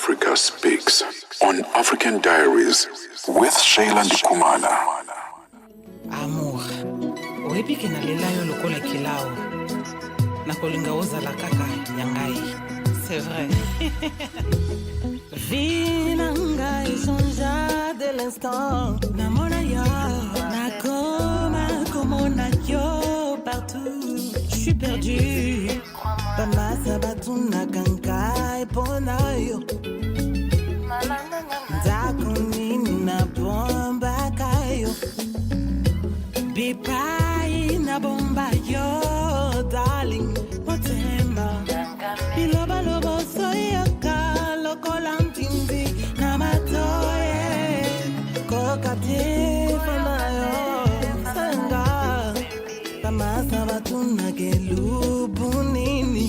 Africa Speaks on African Diaries with Sheila Ndikumana. Amour, oyebi ke nalela yo lokola kilao nakolinga ozala kaka yangai. C'est vrai. Vinanga isonja de l'instant namona yo nakoma komona yo partout. Je suis perdu. Pamasa batuna kankai pona yo. Nzakunini na bomba kayo. Bipai na bomba yo, darling. Motema. Biloba lobo soyaka lokola mtindi na matoye. Kokate fana yo. Sanga. Pamasa batuna gelubunini.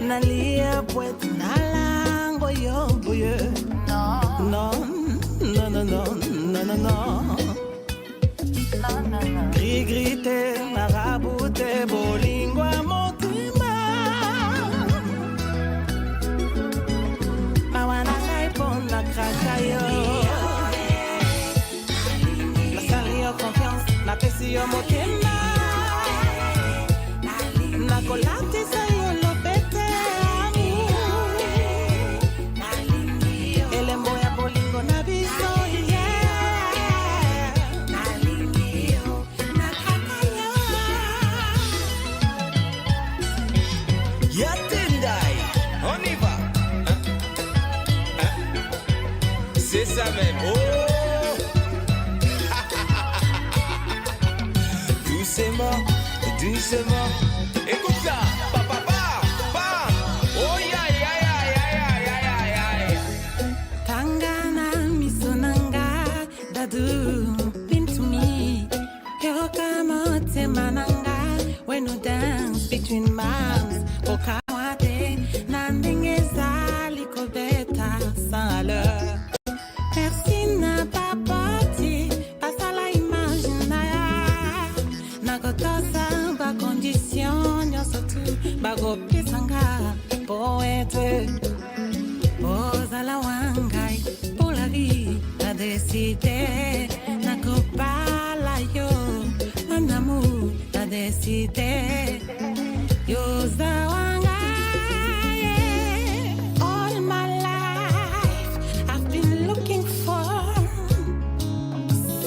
Nalia puet nalango yo boye. No. Grite, marabute, bolingua, motima. Mawana répond la cracaille. La salle confiance, la pessie au motima. La colate, ça y est, le bête. El emboya bolingo na biso. C'est ça même. Oh doucement, doucement. Écoute ça. Pa pa pa pa. Oh ya ya ya ya ya ya ya. Tangana misonanga dadu into me. Yokamote mananga when you dance between moms. Okawate nandingeza likobeta sans l'heure. Merci na papati, passa la imaginaire. Nagotosa ba condition, yo surtout bago pisanga poète. Ozala wangai pour la vie, a décidé. Nakopala yo, mon amour, a décidé. Yo zawanga. All my life, I've been looking for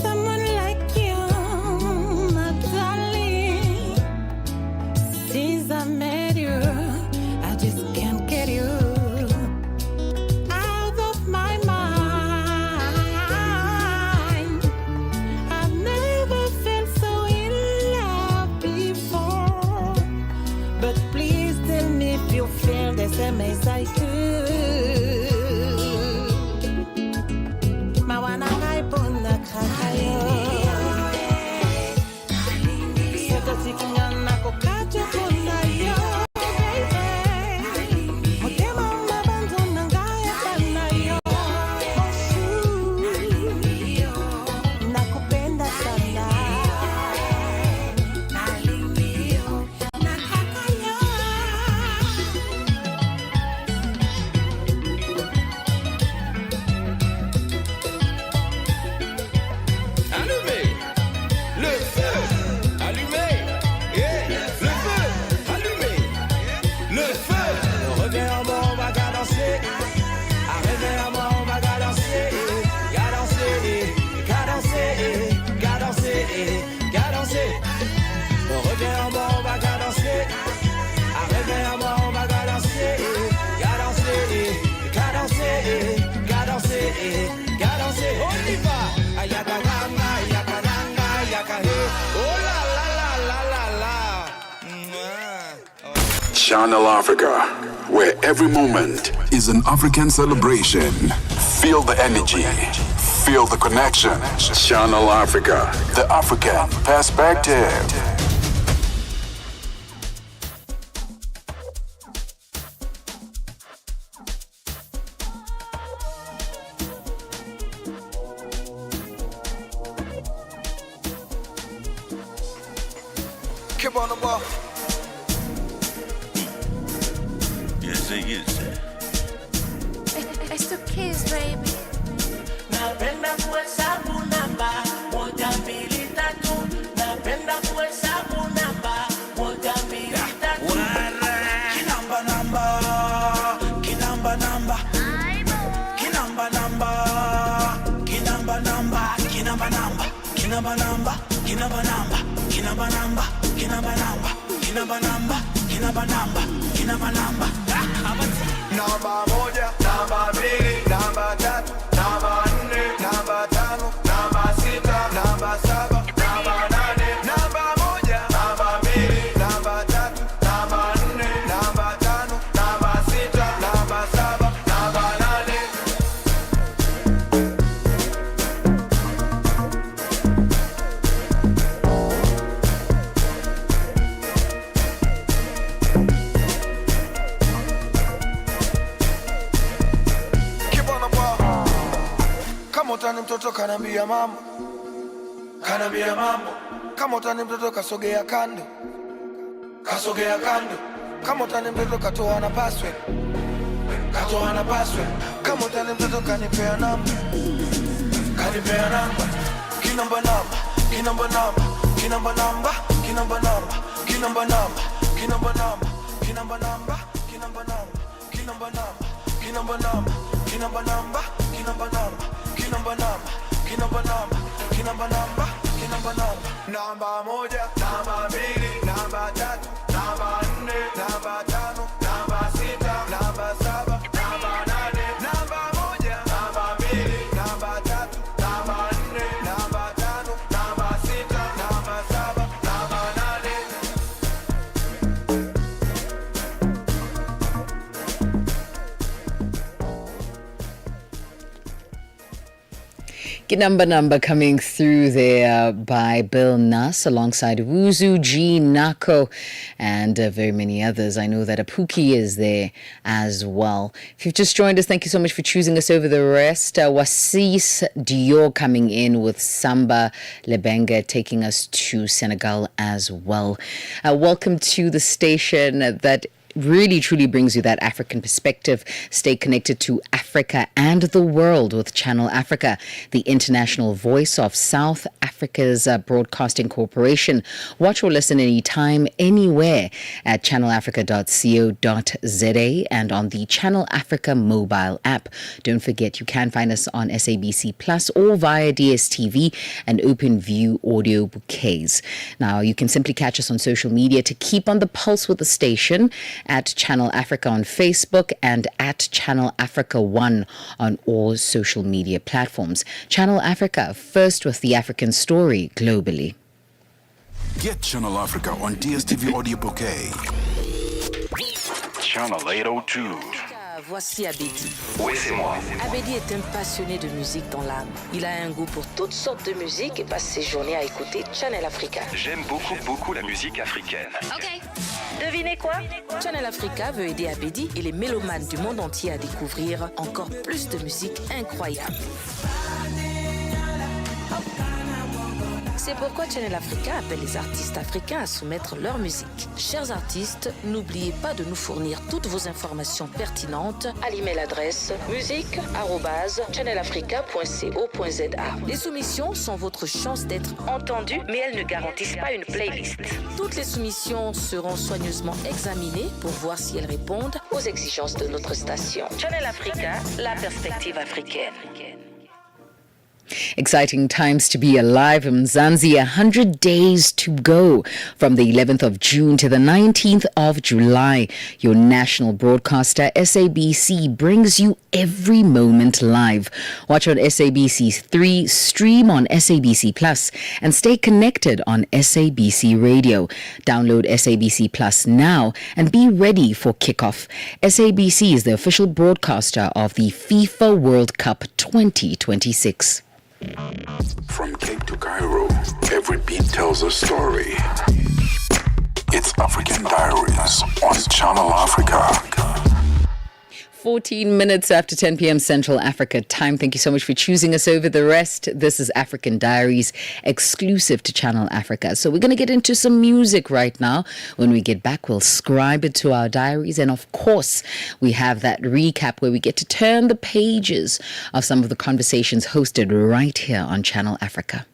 someone like you, my darling. Since I met you, I just can't get you out of my mind. I've never felt so in love before. But please tell me if you feel the same as I do. Channel Africa, where every moment is an African celebration. Feel the energy, feel the connection. Channel Africa, the African perspective. Keep on the ball. Yes, It's the kids, baby. Napenda kuhesabu namba, 1, 2, 3. Napenda kuhesabu namba, 1, 2, 3. Kinamba namba, kinamba namba, kinamba namba, kinamba namba, kinamba namba, kinamba namba, kinamba namba, kinamba namba, kinamba namba, kinamba namba, kinamba namba, kinamba namba. Namba 1, namba 2, namba 3, namba 4, namba 5, namba 6, namba 7, namba 8, namba 1, namba 2, namba 3, namba 4, namba 5, namba 6, namba 7, namba 8. Kama utani mtoto kanambia mambo, kanambia mambo. Kama utani mtoto kasogea kando, kasogea kando. Kama utani mtoto katoa na password, katoa na password. Kama utani mtoto kanipea namba, kanipea namba. Kinamba namba, kinamba namba, kinamba namba, kinamba namba, kinamba namba, kinamba namba, kinamba namba, kinamba namba, kinamba namba, kinamba namba, kinamba namba, kinamba namba. Kinamba namba, kinamba namba, kinamba namba, kinamba namba. Namba 1, namba 2, namba 3, namba 4, namba 5, namba 6, namba 7, namba 8. Namba 1, namba 2, namba 3, namba 4, namba 5, namba 6, namba 7, namba 8. Number coming through there by Bill Nass alongside Wuzu G, Nako, and very many others. I know that Apuki is there as well. If you've just joined us, thank you so much for choosing us over the rest. Wasis Dior coming in with Samba Lebenga, taking us to Senegal as well. Welcome to the station that really truly brings you that African perspective. Stay connected to Africa and the world with Channel Africa, the international voice of South Africa's Broadcasting Corporation. Watch or listen anytime, anywhere at channelafrica.co.za and on the Channel Africa mobile app. Don't forget, you can find us on SABC Plus or via DSTV and OpenView audio bouquets. Now, you can simply catch us on social media to keep on the pulse with the station at Channel Africa on Facebook and at Channel Africa 1 on all social media platforms. Channel Africa, first with the African story globally. Get Channel Africa on DSTV Audio Bouquet. Channel 802. Voici Abedi. Oui, c'est moi. Abedi est un passionné de musique dans l'âme. Il a un goût pour toutes sortes de musique et passe ses journées à écouter Channel Africa. J'aime beaucoup la musique africaine. Ok. Devinez quoi? Channel Africa veut aider Abedi et les mélomanes du monde entier à découvrir encore plus de musique incroyable. C'est pourquoi Channel Africa appelle les artistes africains à soumettre leur musique. Chers artistes, n'oubliez pas de nous fournir toutes vos informations pertinentes à l'email adresse musique@channelafrica.co.za. Les soumissions sont votre chance d'être entendues, mais elles ne garantissent pas une playlist. Toutes les soumissions seront soigneusement examinées pour voir si elles répondent aux exigences de notre station. Channel Africa, la perspective africaine. Exciting times to be alive in Mzansi. 100 days to go from the 11th of June to the 19th of July. Your national broadcaster, SABC, brings you every moment live. Watch on SABC3, stream on SABC Plus, and stay connected on SABC Radio. Download SABC Plus now and be ready for kickoff. SABC is the official broadcaster of the FIFA World Cup 2026. From Cape to Cairo, every beat tells a story. It's African Diaries on Channel Africa. 14 minutes after 10 p.m. Central Africa time. Thank you so much for choosing us over the rest. This is African Diaries, exclusive to Channel Africa. So we're going to get into some music right now. When we get back, we'll scribe it to our diaries. And of course, we have that recap where we get to turn the pages of some of the conversations hosted right here on Channel Africa.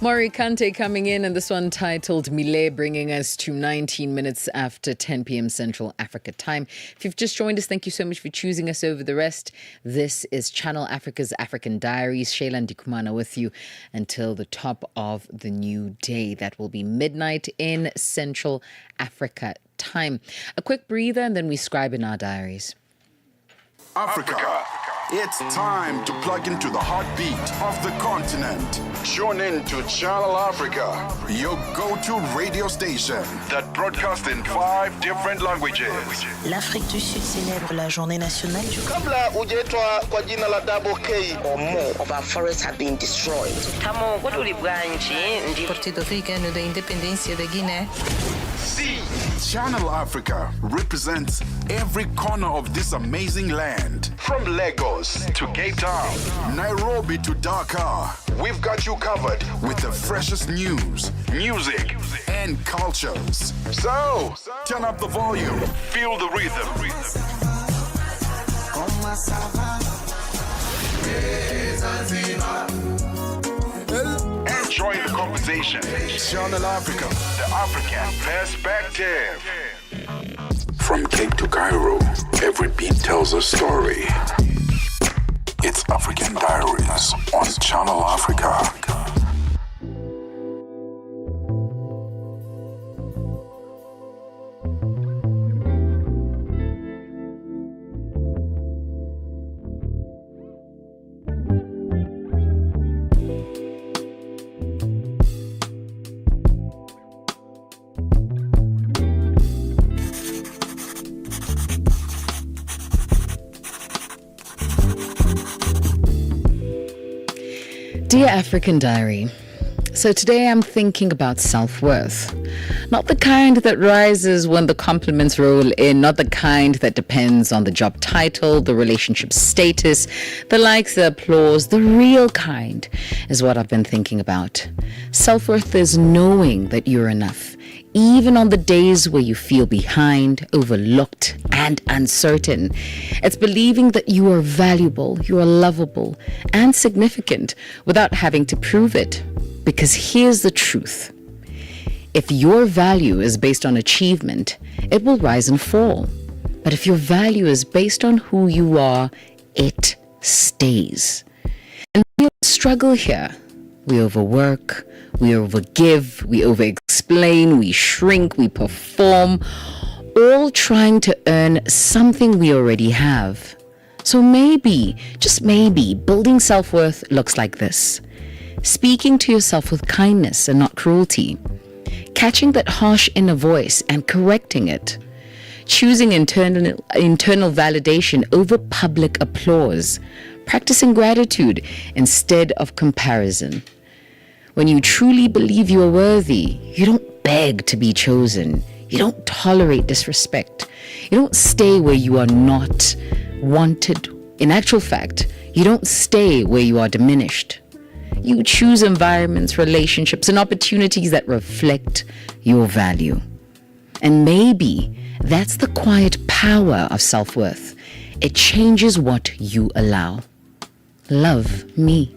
Maury Kante coming in, and this one titled Mile, bringing us to 19 minutes after 10 p.m. Central Africa time. If you've just joined us, thank you so much for choosing us over the rest. This is Channel Africa's African Diaries. Sheila Ndikumana with you until the top of the new day. That will be midnight in Central Africa time. A quick breather, and then we scribe in our diaries. Africa. It's time to plug into the heartbeat of the continent. Tune in to Channel Africa, your go-to radio station that broadcasts in 5 different languages. L'Afrique du Sud célèbre la journée nationale du Kabla hujaitwa kwa jina la Double K or more of our forests have been destroyed. Partido Africano da Independência da Guiné. Channel Africa represents every corner of this amazing land. From Lagos to Cape Town, Nairobi to Dakar, we've got you covered with the freshest news, music, and cultures. So, turn up the volume, feel the rhythm. Enjoy the conversation. Channel Africa, the African perspective. From Cape to Cairo, every beat tells a story. It's African Diaries on Channel Africa. Dear African Diary, so today I'm thinking about self-worth. Not the kind that rises when the compliments roll in, not the kind that depends on the job title, the relationship status, the likes, the applause. The real kind is what I've been thinking about. Self-worth is knowing that you're enough, even on the days where you feel behind, overlooked, and uncertain. It's believing that you are valuable, you are lovable, and significant without having to prove it. Because here's the truth. If your value is based on achievement, it will rise and fall. But if your value is based on who you are, it stays. And we struggle here. We overwork, we overgive, we overexplain, we shrink, we perform, all trying to earn something we already have. So maybe, just maybe, building self-worth looks like this. Speaking to yourself with kindness and not cruelty. Catching that harsh inner voice and correcting it. Choosing internal validation over public applause. Practicing gratitude instead of comparison. When you truly believe you are worthy, you don't beg to be chosen. You don't tolerate disrespect. You don't stay where you are not wanted. In actual fact, you don't stay where you are diminished. You choose environments, relationships, and opportunities that reflect your value. And maybe that's the quiet power of self-worth. It changes what you allow. Love me.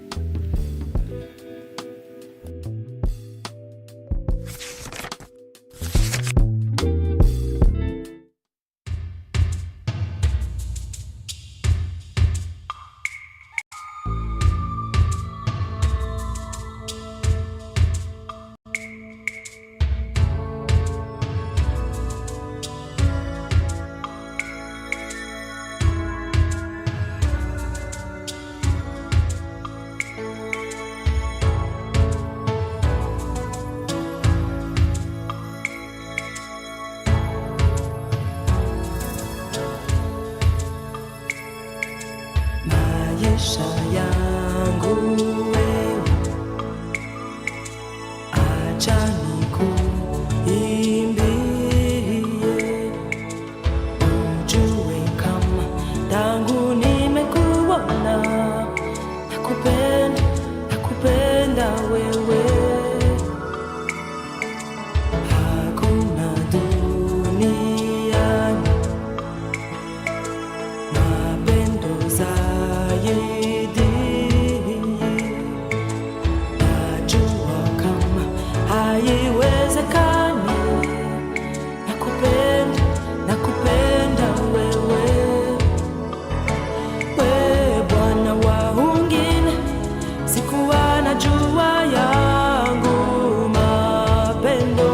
najua yangu mapendo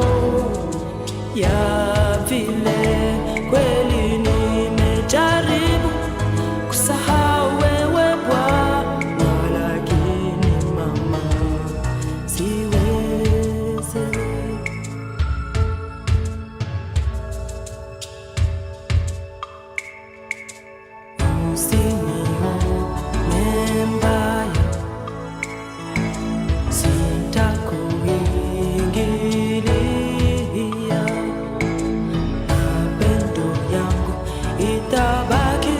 ya vile kweli nimejaribu kusahau wewe Bwana, lakini mama siwezi. Usinione mbaya, sitakuingilia, mapendo yangu itabaki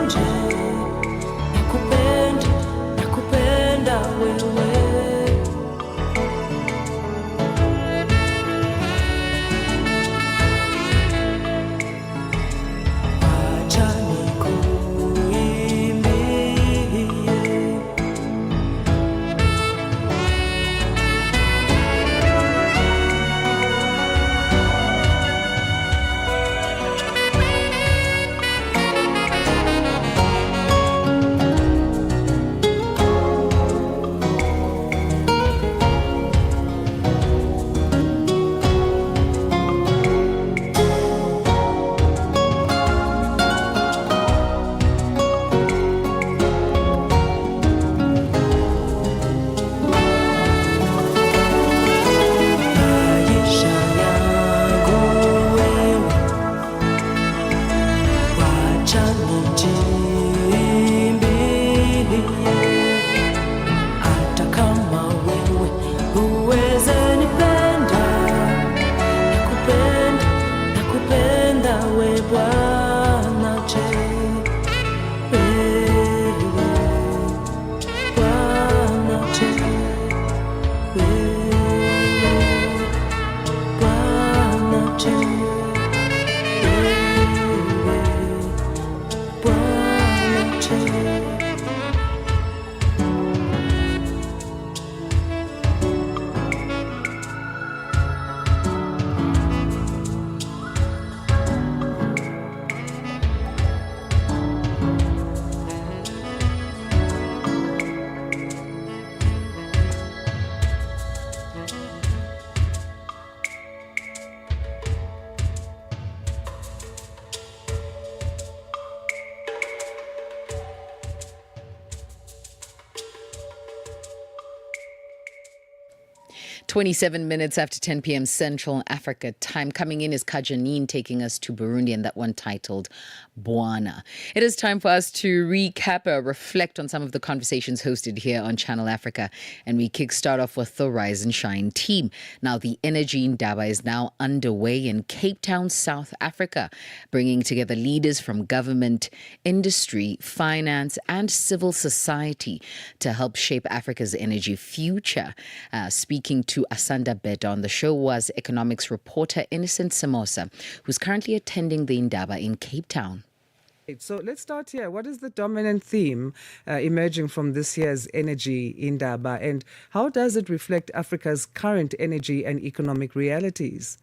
nje, nakupenda wewe. Acha nikuimbie, 27 minutes after 10 p.m. Central Africa time. Coming in is Kajanine taking us to Burundi, and that one titled Bwana. It is time for us to recap or reflect on some of the conversations hosted here on Channel Africa. And we kickstart off with the Rise and Shine team. Now, the Energy Ndaba is now underway in Cape Town, South Africa, bringing together leaders from government, industry, finance, and civil society to help shape Africa's energy future. Speaking to Asanda Beda on the show was economics reporter Innocent Samosa, who's currently attending the Ndaba in Cape Town. So let's start here. What is the dominant theme emerging from this year's Energy Ndaba, and how does it reflect Africa's current energy and economic realities?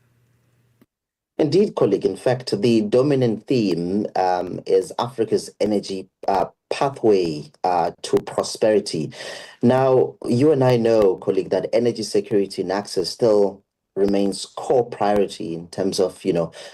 Indeed, colleague. In fact, the dominant theme is Africa's energy pathway to prosperity. Now, you and I know, colleague, that energy security and access still remains core priority in terms of,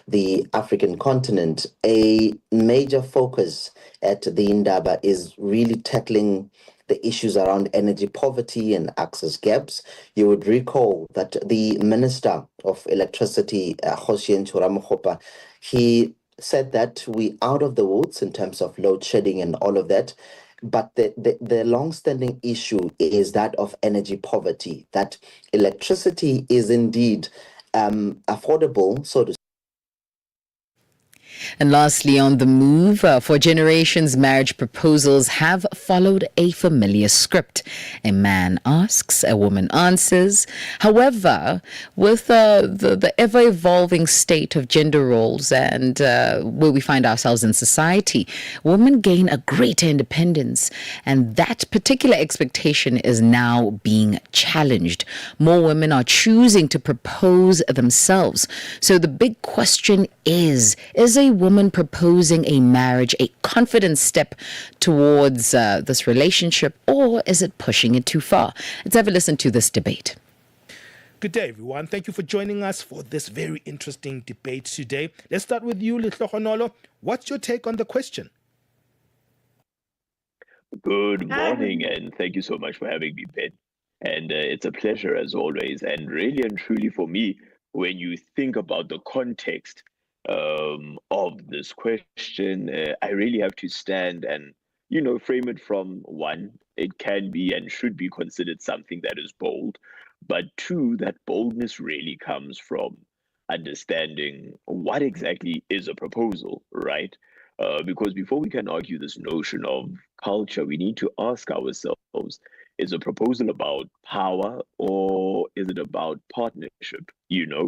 the African continent. A major focus at the Ndaba is really tackling the issues around energy poverty and access gaps. You would recall that the Minister of Electricity, Hosien Churamokopa, he said that we out of the woods in terms of load shedding and all of that. But the long-standing issue is that of energy poverty, that electricity is indeed affordable, so to. And lastly, on the move, for generations, marriage proposals have followed a familiar script. A man asks, a woman answers. However, with the ever-evolving state of gender roles and where we find ourselves in society, women gain a greater independence. And that particular expectation is now being challenged. More women are choosing to propose themselves. So the big question is a woman proposing a marriage a confident step towards this relationship, or is it pushing it too far? Let's have a listen to this debate. Good day, everyone. Thank you for joining us for this very interesting debate today. Let's start with you, Litlohonolo. What's your take on the question? Good morning, and thank you so much for having me, Ben. And it's a pleasure as always. And really and truly for me, when you think about the context of this question, I really have to stand and, frame it from one, it can be and should be considered something that is bold. But two, that boldness really comes from understanding what exactly is a proposal, right? Because before we can argue this notion of culture, we need to ask ourselves, is a proposal about power or is it about partnership?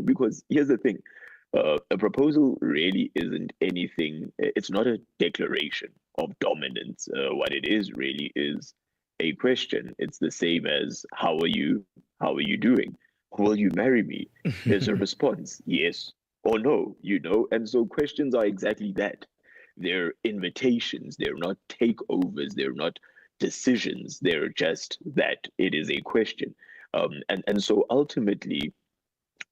Because here's the thing, a proposal really isn't anything, it's not a declaration of dominance. What it is really is a question. It's the same as, how are you? How are you doing? Will you marry me? There's a response, yes or no, and so questions are exactly that. They're invitations, they're not takeovers, they're not decisions, they're just that. It is a question. And so ultimately,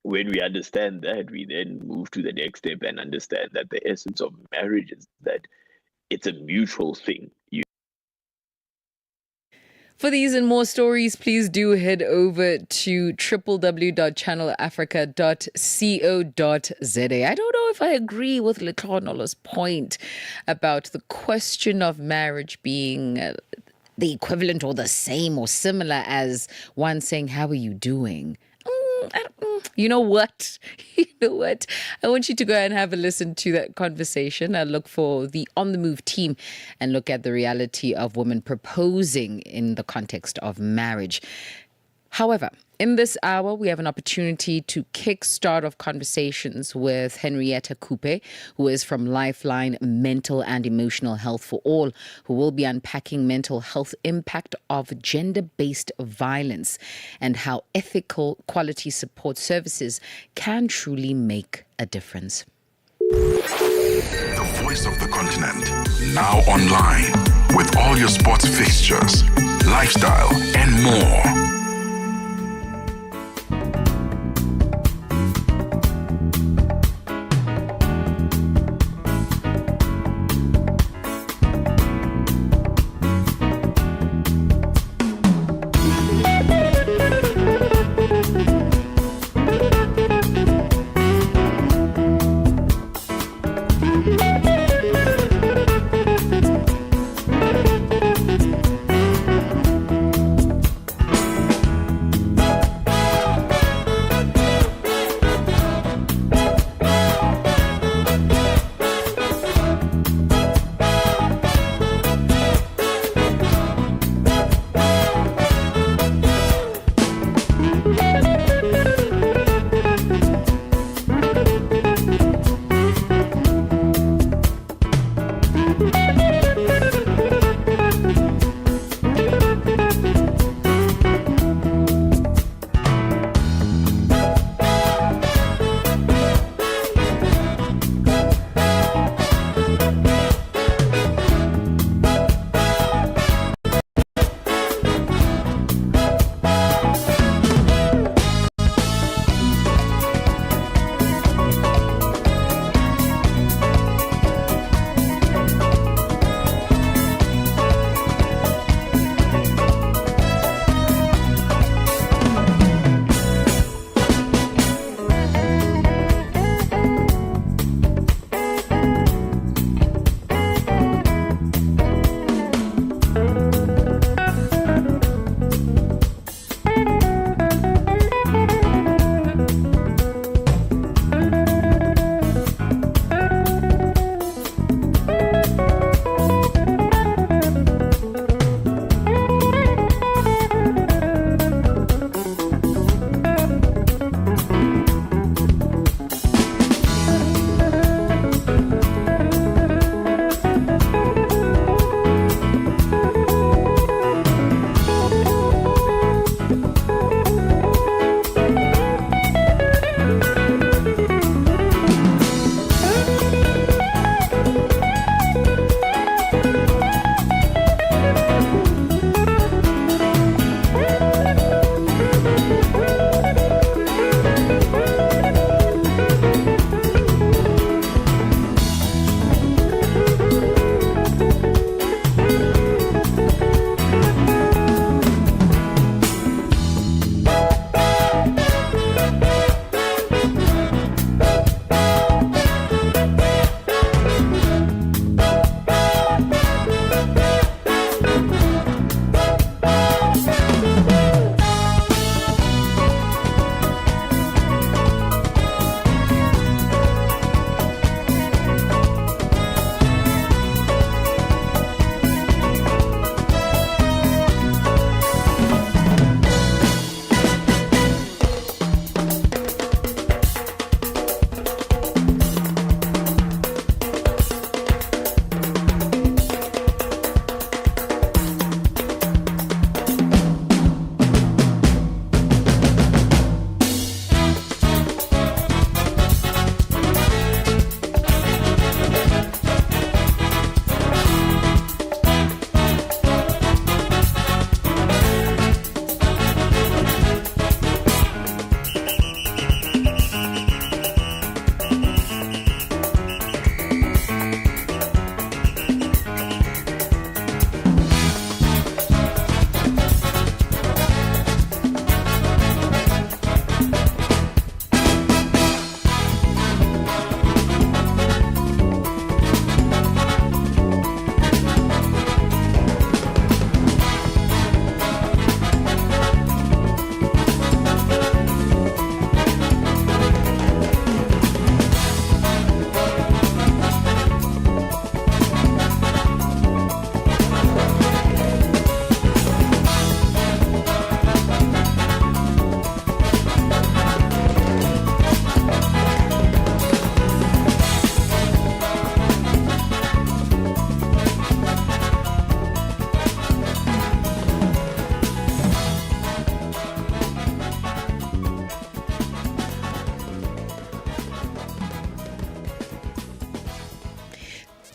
when we understand that, we then move to the next step and understand that the essence of marriage is that it's a mutual thing. For these and more stories, please do head over to www.channelafrica.co.za. I don't know if I agree with Lithonolo's point about the question of marriage being the equivalent or the same or similar as one saying, how are you doing? You know what? I want you to go and have a listen to that conversation. I look for the On the Move team and look at the reality of women proposing in the context of marriage. However, in this hour, we have an opportunity to kickstart off conversations with Henrietta Coupe, who is from Lifeline Mental and Emotional Health for All, who will be unpacking mental health impact of gender-based violence and how ethical quality support services can truly make a difference. The voice of the continent, now online, with all your sports fixtures, lifestyle, and more.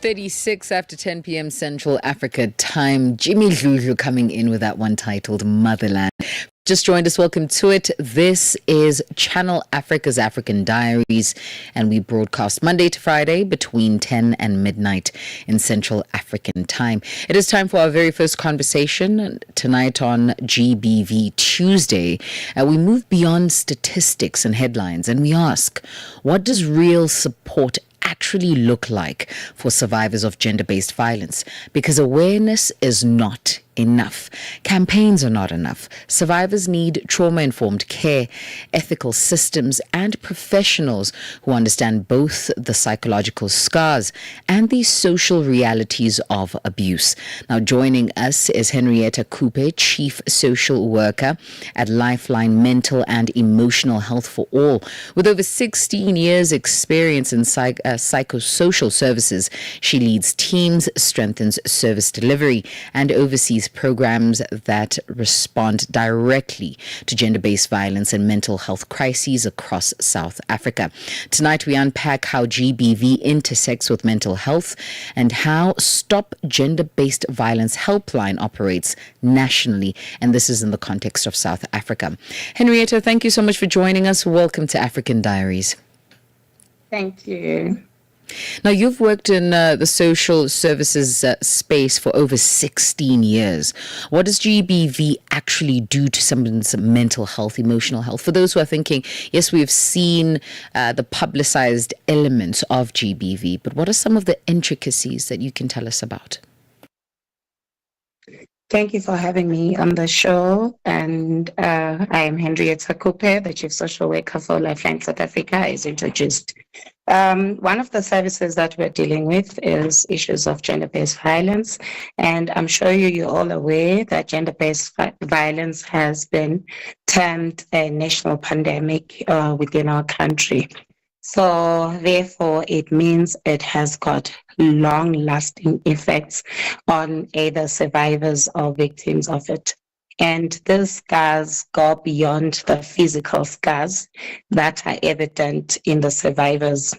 36 after 10 p.m. Central Africa time. Jimmy Lulu coming in with that one titled Motherland. Just joined us, welcome to it. This is Channel Africa's African Diaries, and we broadcast Monday to Friday between 10 and midnight in Central African time. It is time for our very first conversation tonight on GBV Tuesday. We move beyond statistics and headlines, and we ask, what does real support actually look like for survivors of gender-based violence? Because awareness is not enough. Campaigns are not enough. Survivors need trauma-informed care, ethical systems, and professionals who understand both the psychological scars and the social realities of abuse. Now, joining us is Henrietta Coupe, Chief Social Worker at Lifeline Mental and Emotional Health for All. With over 16 years' experience in psychosocial services, she leads teams, strengthens service delivery, and oversees programs that respond directly to gender-based violence and mental health crises across South Africa. Tonight, we unpack how GBV intersects with mental health and how Stop Gender-Based Violence Helpline operates nationally. And this is in the context of South Africa. Henrietta, thank you so much for joining us. Welcome to African Diaries. Thank you. Now, you've worked in the social services space for over 16 years. What does GBV actually do to someone's mental health, emotional health? For those who are thinking, yes, we've seen the publicized elements of GBV, but what are some of the intricacies that you can tell us about? Thank you for having me on the show. And I am Henrietta Coupe, the Chief Social Worker for Lifeline South Africa, as introduced. One of the services that we're dealing with is issues of gender-based violence. And I'm sure you're all aware that gender-based violence has been termed a national pandemic within our country. So therefore, it means it has got long-lasting effects on either survivors or victims of it. And these scars go beyond the physical scars that are evident in the survivors.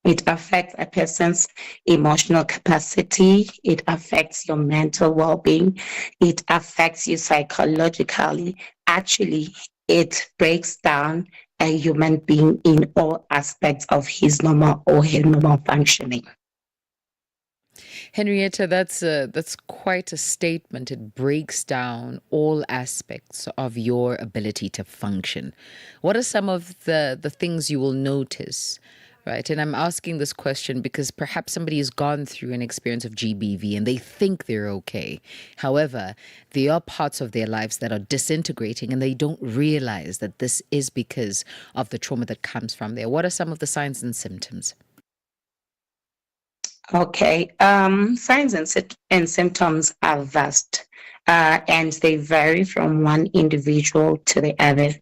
It affects a person's emotional capacity. It affects your mental well-being. It affects you psychologically. Actually, it breaks down a human being in all aspects of his normal or her normal functioning. Henrietta, that's quite a statement. It breaks down all aspects of your ability to function. What are some of the things you will notice? Right. And I'm asking this question because perhaps somebody has gone through an experience of GBV and they think they're okay. However, there are parts of their lives that are disintegrating and they don't realize that this is because of the trauma that comes from there. What are some of the signs and symptoms? Okay. Signs and symptoms are vast and they vary from one individual to the other.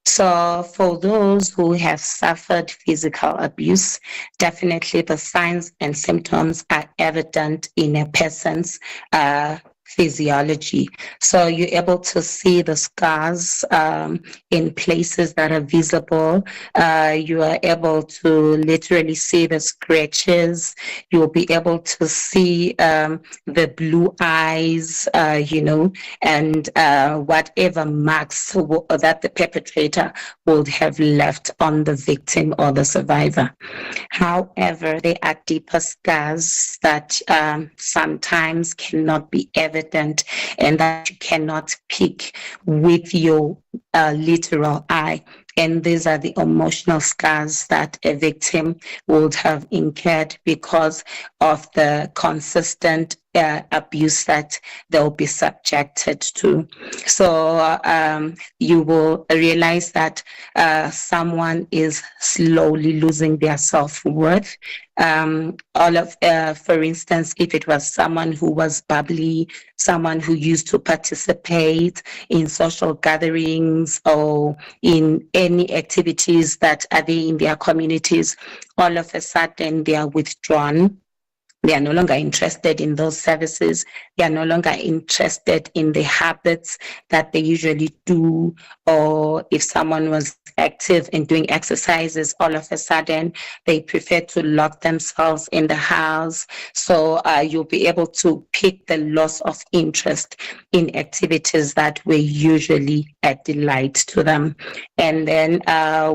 So for those who have suffered physical abuse, definitely the signs and symptoms are evident in a person's physiology. So you're able to see the scars in places that are visible. You are able to literally see the scratches. You'll be able to see the blue eyes, and whatever marks that the perpetrator would have left on the victim or the survivor. However, there are deeper scars that sometimes cannot be evident and that you cannot pick with your literal eye. And these are the emotional scars that a victim would have incurred because of the consistent abuse that they'll be subjected to. So you will realize that someone is slowly losing their self-worth. For instance, if it was someone who was bubbly, someone who used to participate in social gatherings or in any activities that are there in their communities, all of a sudden they are withdrawn. They are no longer interested in those services. They are no longer interested in the habits that they usually do. Or if someone was active in doing exercises, all of a sudden they prefer to lock themselves in the house. So you'll be able to pick the loss of interest in activities that were usually a delight to them. And then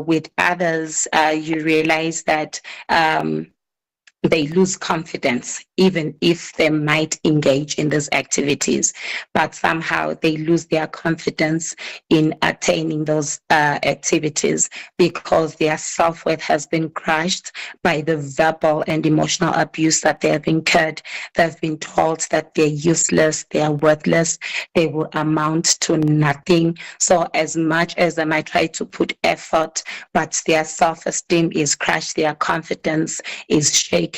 with others, you realize that they lose confidence, even if they might engage in these activities, but somehow they lose their confidence in attaining those activities because their self-worth has been crushed by the verbal and emotional abuse that they have incurred. They've been told that they're useless, they're worthless, they will amount to nothing. So as much as they might try to put effort, but their self-esteem is crushed, their confidence is shaken,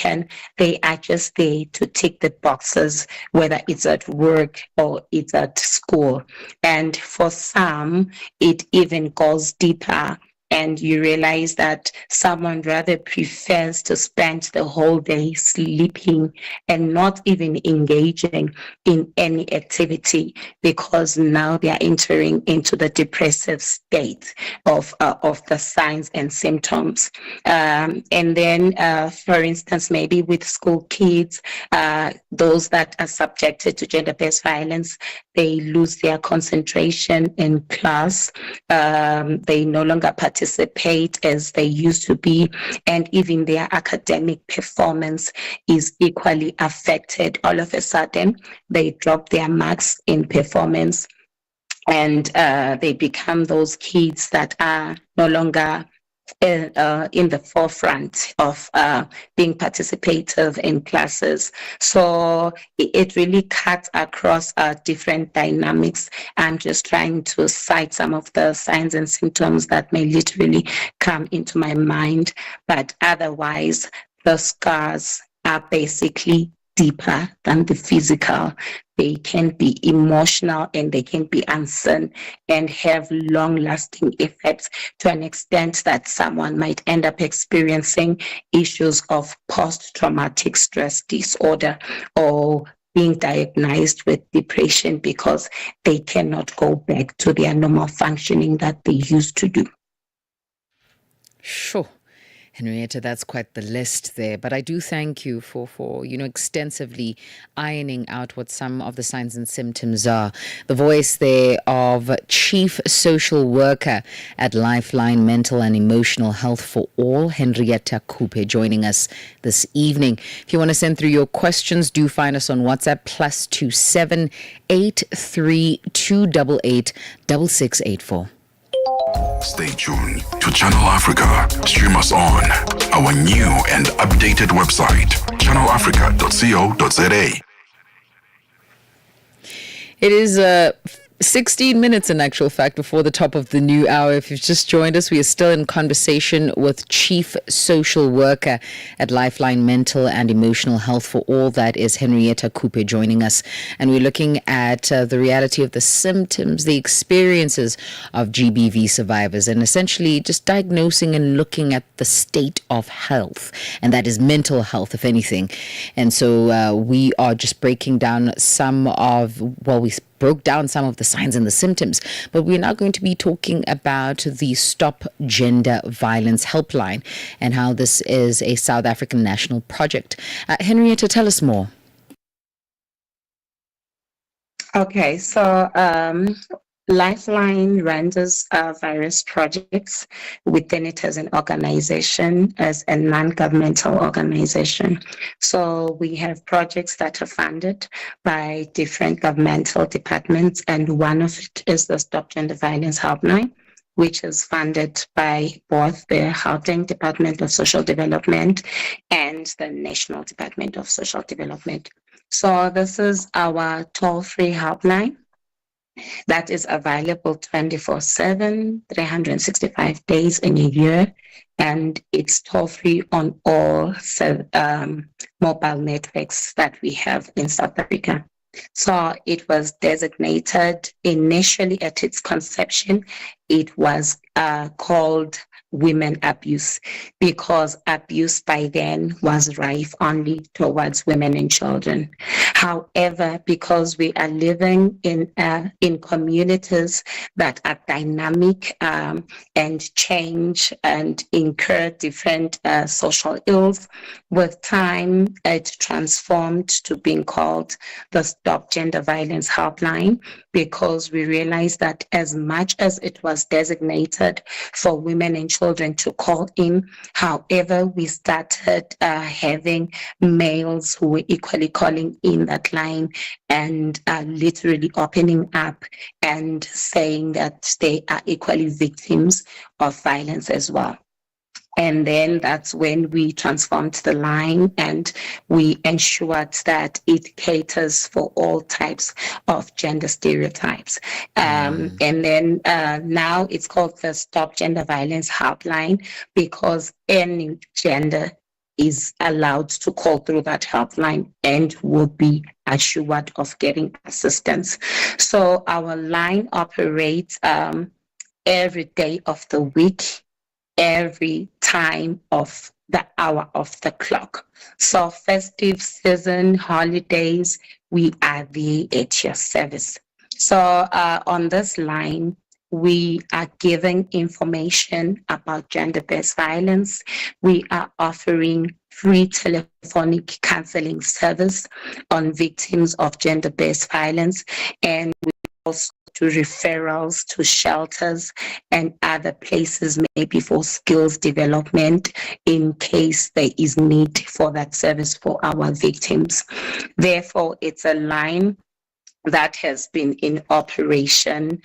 they are just there to tick the boxes, whether it's at work or it's at school. And for some, it even goes deeper. And you realize that someone rather prefers to spend the whole day sleeping and not even engaging in any activity because now they are entering into the depressive state of the signs and symptoms. And then, for instance, maybe with school kids, those that are subjected to gender-based violence, they lose their concentration in class. They no longer participate as they used to be, and even their academic performance is equally affected. All of a sudden, they drop their marks in performance, and they become those kids that are no longer in the forefront of being participative in classes. So it really cuts across different dynamics. I'm just trying to cite some of the signs and symptoms that may literally come into my mind, but otherwise the scars are basically deeper than the physical. They can be emotional and they can be unseen and have long-lasting effects to an extent that someone might end up experiencing issues of post-traumatic stress disorder or being diagnosed with depression because they cannot go back to their normal functioning that they used to do. Sure. Henrietta, that's quite the list there. But I do thank you for extensively ironing out what some of the signs and symptoms are. The voice there of Chief Social Worker at Lifeline Mental and Emotional Health for All, Henrietta Coupe, joining us this evening. If you want to send through your questions, do find us on WhatsApp, +27 83 288 6684. Stay tuned to Channel Africa. Stream us on our new and updated website, channelafrica.co.za. It is 16 minutes in actual fact before the top of the new hour. If you've just joined us, we are still in conversation with Chief Social Worker at Lifeline Mental and Emotional Health for All, that is Henrietta Coupe, joining us. And we're looking at the reality of the symptoms, the experiences of GBV survivors, and essentially just diagnosing and looking at the state of health, and that is mental health, if anything. And so we are just breaking down we broke down some of the signs and the symptoms, but we're now going to be talking about the Stop Gender Violence Helpline and how this is a South African national project. Henrietta, tell us more. Okay, so Lifeline runs various projects within it as an organization, as a non-governmental organization. So we have projects that are funded by different governmental departments, and one of it is the Stop Gender Violence Helpline, which is funded by both the Gauteng Department of Social Development and the National Department of Social Development. So this is our toll-free helpline that is available 24/7, 365 days in a year, and it's toll-free on all mobile networks that we have in South Africa. So it was designated initially at its conception it was called women abuse, because abuse by then was rife only towards women and children. However, because we are living in communities that are dynamic and change and incur different social ills, with time it transformed to being called the Stop Gender Violence Helpline, because we realized that as much as it was designated for women and children to call in, however, we started having males who were equally calling in that line and literally opening up and saying that they are equally victims of violence as well. And then that's when we transformed the line and we ensured that it caters for all types of gender stereotypes. And then now it's called the Stop Gender Violence Helpline, because any gender is allowed to call through that helpline and will be assured of getting assistance. So our line operates every day of the week, every time of the hour of the clock. So festive season, holidays, we are there at your service. So on this line, we are giving information about gender-based violence. We are offering free telephonic counseling service on victims of gender-based violence, and we also do referrals to shelters and other places, maybe for skills development in case there is need for that service for our victims. Therefore, it's a line that has been in operation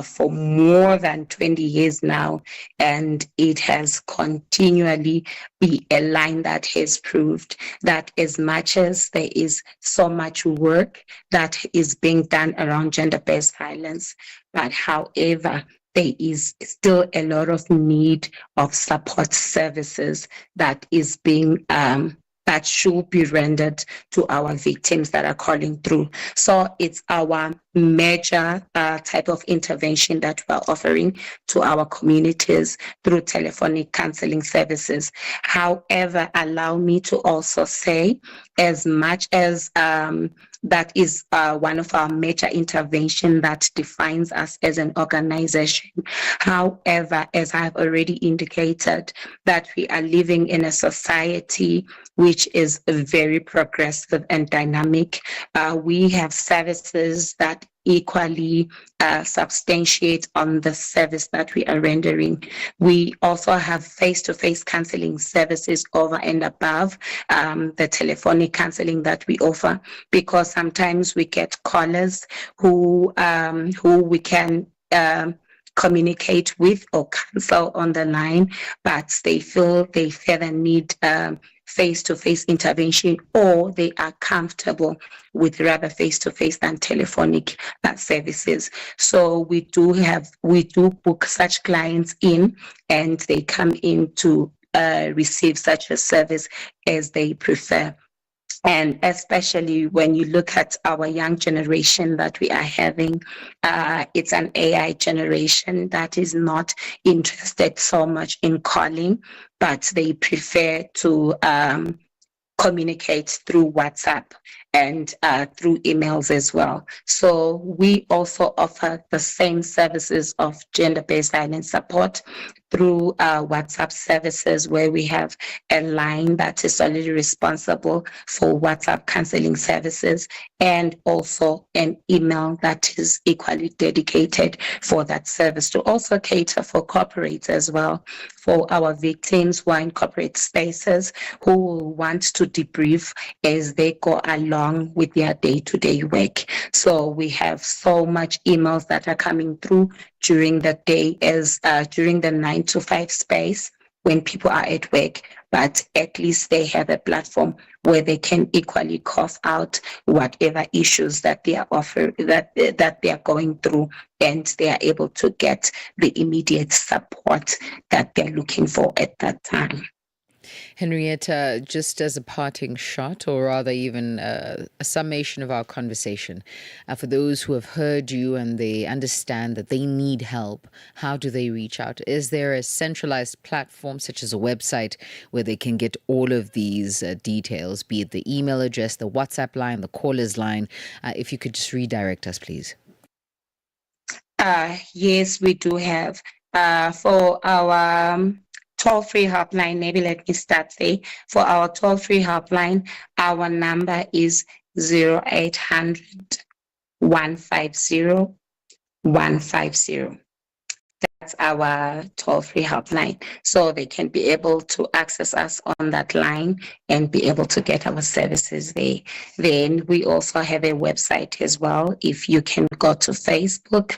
for more than 20 years now, and it has continually been a line that has proved that as much as there is so much work that is being done around gender-based violence, but however, there is still a lot of need of support services that is being that should be rendered to our victims that are calling through. So it's our major type of intervention that we're offering to our communities through telephonic counseling services. However, allow me to also say, as much as that is one of our major interventions that defines us as an organization. However, as I've already indicated, that we are living in a society which is very progressive and dynamic. We have services that equally substantiate on the service that we are rendering. We also have face-to-face counseling services over and above the telephonic counseling that we offer, because sometimes we get callers who we can communicate with or counsel on the line, but they feel they further need face-to-face intervention, or they are comfortable with rather face-to-face than telephonic services. So we do book such clients in, and they come in to receive such a service as they prefer. And especially when you look at our young generation that we are having, it's an AI generation that is not interested so much in calling, but they prefer to communicate through WhatsApp and through emails as well. So we also offer the same services of gender-based violence support through WhatsApp services, where we have a line that is solely responsible for WhatsApp counseling services, and also an email that is equally dedicated for that service, to also cater for corporates as well, for our victims who are in corporate spaces who will want to debrief as they go along with their day-to-day work. So we have so much emails that are coming through during the day, as during the 9 to 5 space when people are at work, but at least they have a platform where they can equally cough out whatever issues that they are that they are going through, and they are able to get the immediate support that they're looking for at that time. Henrietta, just as a parting shot, or rather even a summation of our conversation, for those who have heard you and they understand that they need help, how do they reach out? Is there a centralized platform such as a website where they can get all of these details, be it the email address, the WhatsApp line, the caller's line? If you could just redirect us, please. Yes, we do have. For our toll-free helpline, maybe let me start there. For our toll-free helpline, our number is 0800 150 150. That's our toll-free helpline. So they can be able to access us on that line and be able to get our services there. Then we also have a website as well. If you can go to Facebook,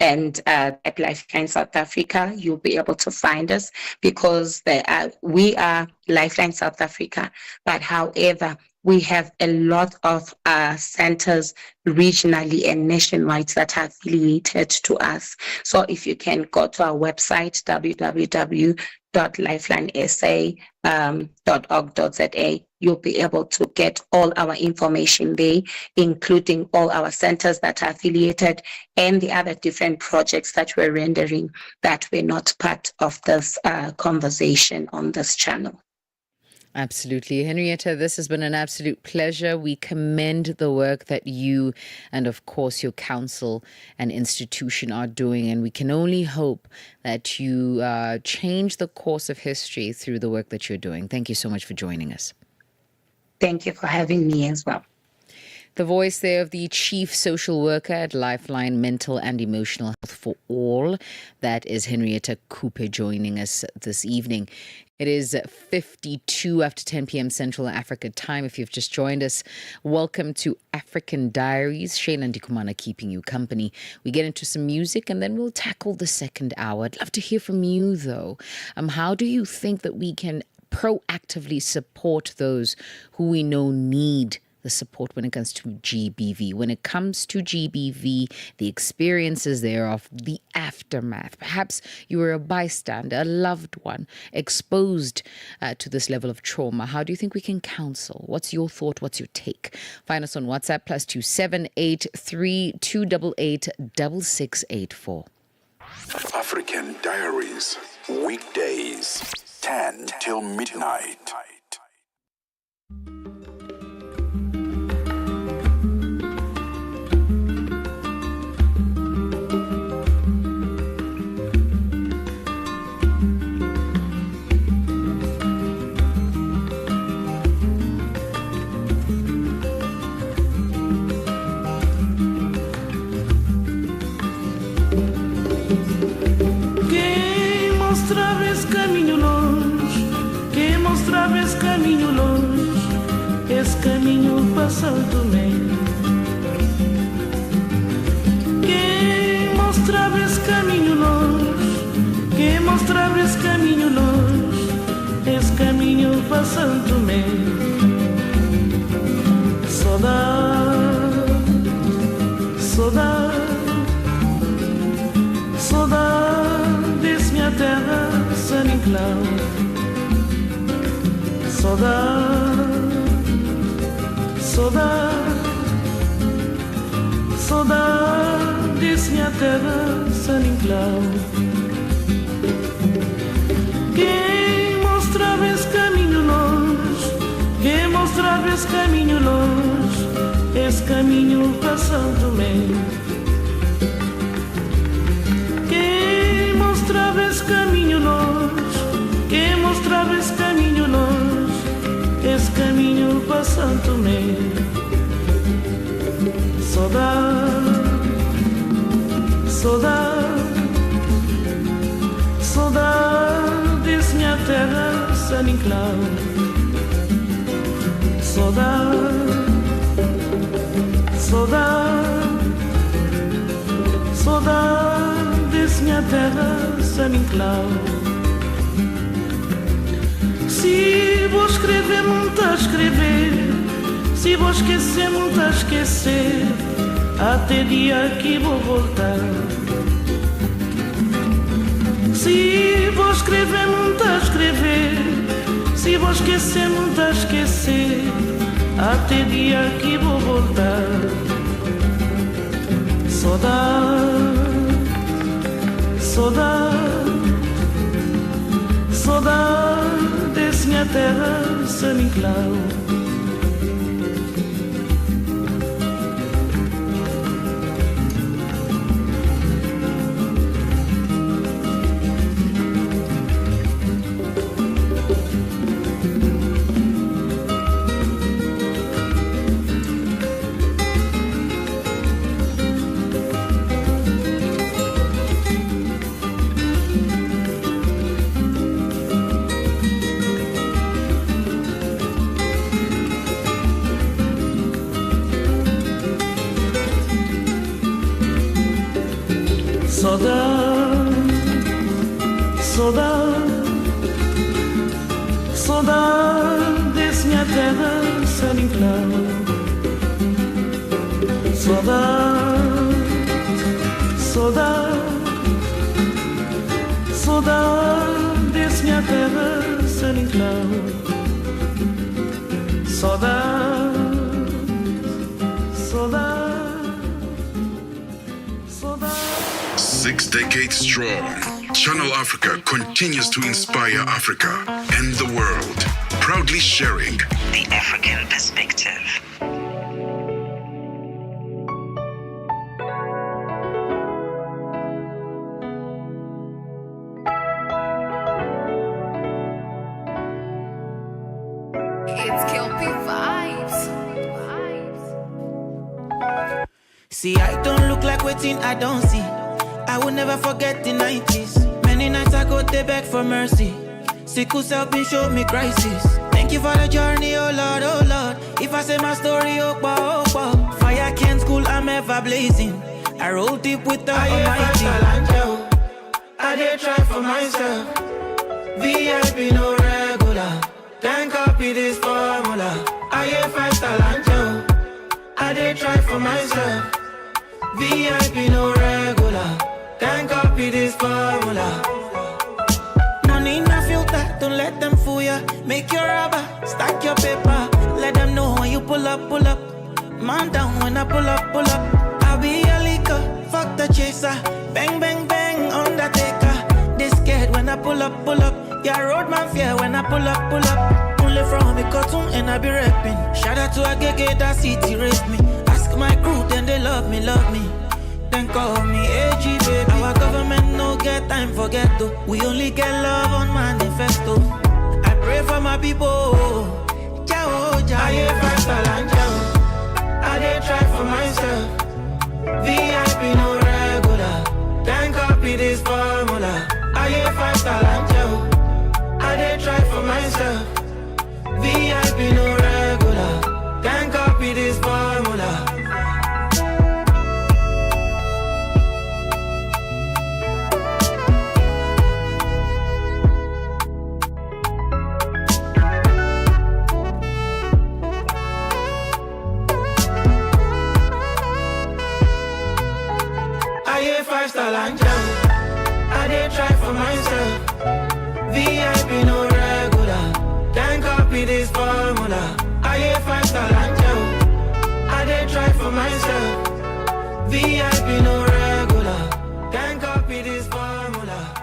and at Lifeline South Africa, you'll be able to find us because we are Lifeline South Africa. But however, we have a lot of centers regionally and nationwide that are affiliated to us. So if you can go to our website, www.lifelinesa.org.za, you'll be able to get all our information there, including all our centers that are affiliated and the other different projects that we're rendering that were not part of this conversation on this channel. Absolutely. Henrietta, this has been an absolute pleasure. We commend the work that you and, of course, your council and institution are doing, and we can only hope that you change the course of history through the work that you're doing. Thank you so much for joining us. Thank you for having me as well. The voice there of the Chief Social Worker at Lifeline Mental and Emotional Health for All. That is Henrietta Cooper joining us this evening. It is 52 after 10 p.m. Central Africa time. If you've just joined us, welcome to African Diaries. Sheila Ndikumana keeping you company. We get into some music and then we'll tackle the second hour. I'd love to hear from you, though. How do you think that we can proactively support those who we know need the support when it comes to GBV? When it comes to GBV, the experiences thereof, the aftermath. Perhaps you were a bystander, a loved one, exposed to this level of trauma. How do you think we can counsel? What's your thought? What's your take? Find us on WhatsApp, +278 288 6684. African Diaries, weekdays, 10 till midnight. Mostrava esse caminho longe, quem mostrava esse caminho longe, esse caminho passando meio. Quem mostrava esse caminho longe, quem mostrava esse caminho longe, esse caminho passando meio. Saudade, saudade, saudade, minha terra sem enclave. Saudade, saudade, saudade, minha terra sem enclave. Quem mostrava esse caminho longe, quem mostrava esse caminho longe, esse caminho passando meio. Mostrava esse caminho longe, quem mostrava esse caminho longe, esse caminho passando meio. Saudade, saudade, saudade, minha terra sem enclave. Saudade, saudade, saudade, minha terra sem enclave. Se vou escrever, muito a escrever, se vou esquecer, muito a esquecer, até dia que vou voltar. Se vou escrever, muito a escrever, vou esquecer, nunca esquecer, até dia que vou voltar. Saudade, saudade, saudade desse minha terra sem enclave. Saudade, saudade, saudade desse minha terra sem enclave. Saudade, saudade, saudade desse minha terra sem enclave. Saudade, saudade. 6 decades strong, Channel Africa continues to inspire Africa and the world, proudly sharing the African perspective. It's Kelpie vibes. See, I don't look like waiting, I don't see. I will never forget the 90s. Many nights I go there beg for mercy. Sickle self been show me crisis. Thank you for the journey, oh Lord, oh Lord. If I say my story, oh wow, oh wow. Fire can't cool, I'm ever blazing. I roll deep with the Almighty. I did try for myself. VIP no regular. Can't copy this formula. I ain't fast Alanjo. I did try for myself. VIP no regular. Can't copy this formula. No need no filter, don't let them fool ya. Make your rubber, stack your paper. Let them know when you pull up, pull up. Man down when I pull up, pull up. I'll be a leaker, fuck the chaser. Bang, bang, bang, undertaker. They scared when I pull up, pull up. Yeah, roadman fear when I pull up, pull up. Only from me cartoon and I be rapping. Shout out to a gege that city raised me. Ask my crew, then they love me, love me. Then call me AG, baby. Our government no get time for ghetto. We only get love on manifesto. I pray for my people. Ciao, ciao. I ain't faster than ciao. I did try for myself. VIP no regular. Can't copy this formula. I ain't faster than ciao. I did try for myself. VIP no regular. Can't copy this formula. I did try for myself. VIP no regular. Can't copy this formula. I ain't faster than you. I did try for myself. VIP no regular. Can't copy this formula.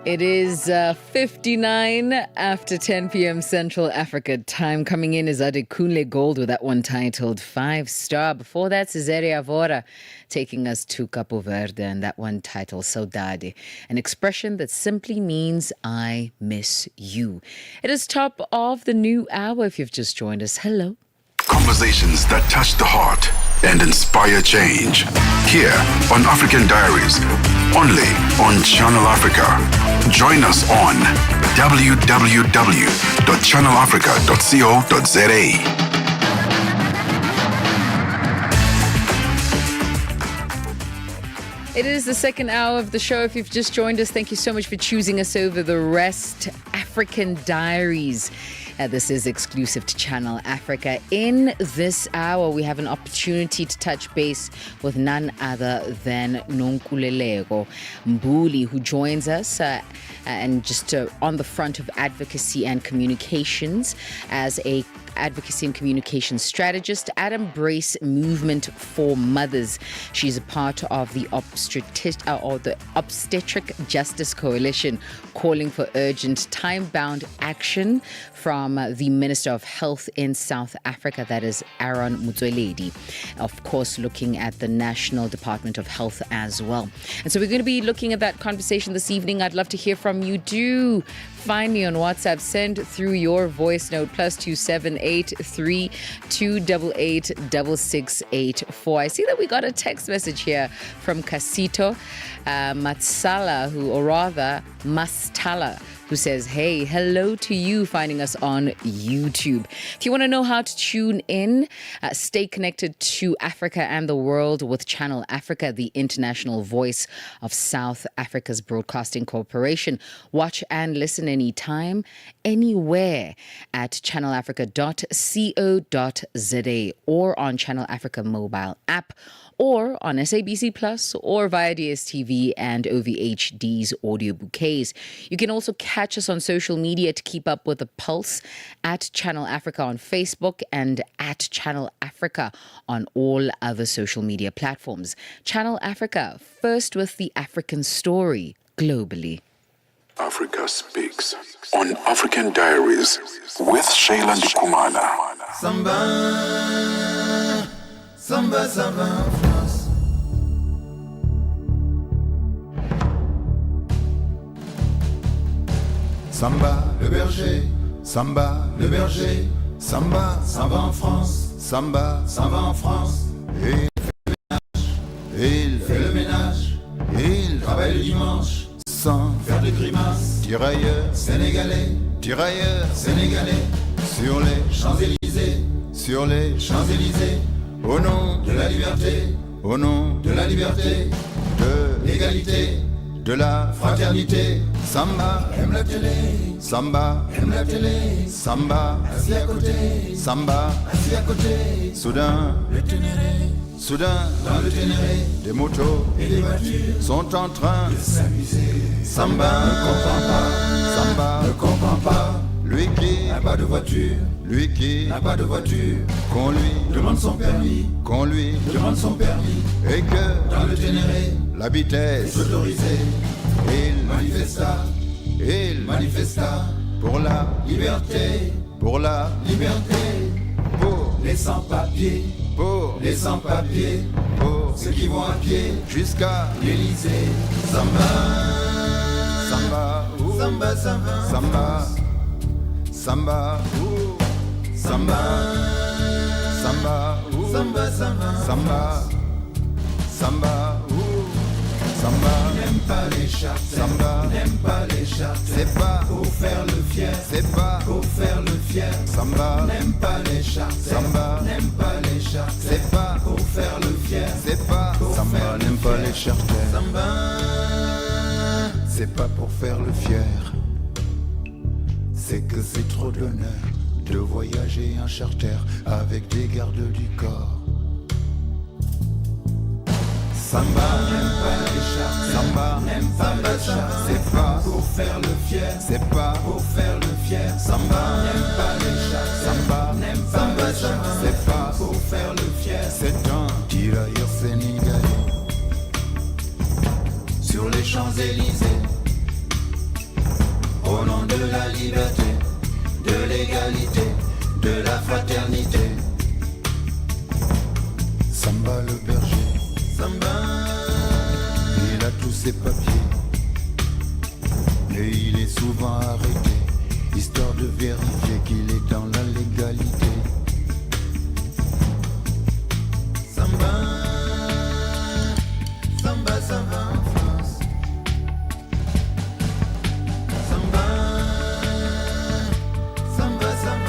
It is 59 after 10 p.m. Central Africa time. Coming in is Adekunle Gold with that one titled 5 Star. Before that, Cesaria Vora taking us to Capo Verde and that one titled Saudade, an expression that simply means I miss you. It is top of the new hour if you've just joined us. Hello. Conversations that touch the heart and inspire change. Here on African Diaries, only on Channel Africa. Join us on www.channelafrica.co.za. It is the second hour of the show. If you've just joined us, thank you so much for choosing us over the rest. African Diaries. This is exclusive to Channel Africa. In this hour, we have an opportunity to touch base with none other than Nonkululeko Mbuli, who joins us and just on the front of advocacy and communications as a advocacy and communications strategist at Embrace Movement for Mothers. She's a part of the Obstetric Justice Coalition, calling for urgent time-bound action from the Minister of Health in South Africa, that is Aaron Motsoaledi. Of course, looking at the National Department of Health as well. And so we're going to be looking at that conversation this evening. I'd love to hear from you. Do find me on WhatsApp. Send through your voice note, +278 288 6684. I see that we got a text message here from Casito Matsala, Mastala, who says, hey, hello to you, finding us on YouTube. If you want to know how to tune in, stay connected to Africa and the world with Channel Africa, the international voice of South Africa's Broadcasting Corporation. Watch and listen anytime, anywhere at channelafrica.co.za or on Channel Africa mobile app, or on SABC Plus, or via DSTV and OVHD's audio bouquets. You can also catch us on social media to keep up with the pulse at Channel Africa on Facebook and at Channel Africa on all other social media platforms. Channel Africa, first with the African story globally. Africa Speaks on African Diaries with Sheila Ndikumana. Samba, samba, samba, France. Samba, le berger, Samba, le berger, Samba, s'en va en France. Samba, s'en va en France. Et il fait le ménage, il travaille le dimanche, sans faire de grimaces. Tirailleurs sénégalais, sur les Champs-Élysées, au nom de la liberté, de l'égalité, de la fraternité. Samba aime la télé, Samba aime la télé, Samba assis à côté, Soudain, dans le Ténéré, des motos et des voitures sont en train de s'amuser. Samba ne comprend pas, lui qui n'a pas de voiture, qu'on lui demande son permis, et que dans le Ténéré, la vitesse est autorisée. Il manifesta pour la liberté, pour les sans-papiers, pour ceux qui vont à pied jusqu'à l'Élysée. Samba, n'aime pas les charters, c'est pas pour faire le fier, Samba n'aime pas les charters, c'est pas pour faire le fier, Samba n'aime pas les charters, c'est pas pour faire le fier, c'est que c'est trop d'honneur de voyager en charter avec des gardes du corps. Samba n'aime pas les charters, c'est pas pour faire le fier, Samba n'aime pas les charters, c'est pas pour faire le fier. C'est un tirailleur sénégalais sur les Champs-Élysées, au nom de la liberté, de l'égalité, de la fraternité. Samba le berger, il a tous ses papiers, mais il est souvent arrêté, histoire de vérifier qu'il est dans la légalité. Samba en France. Samba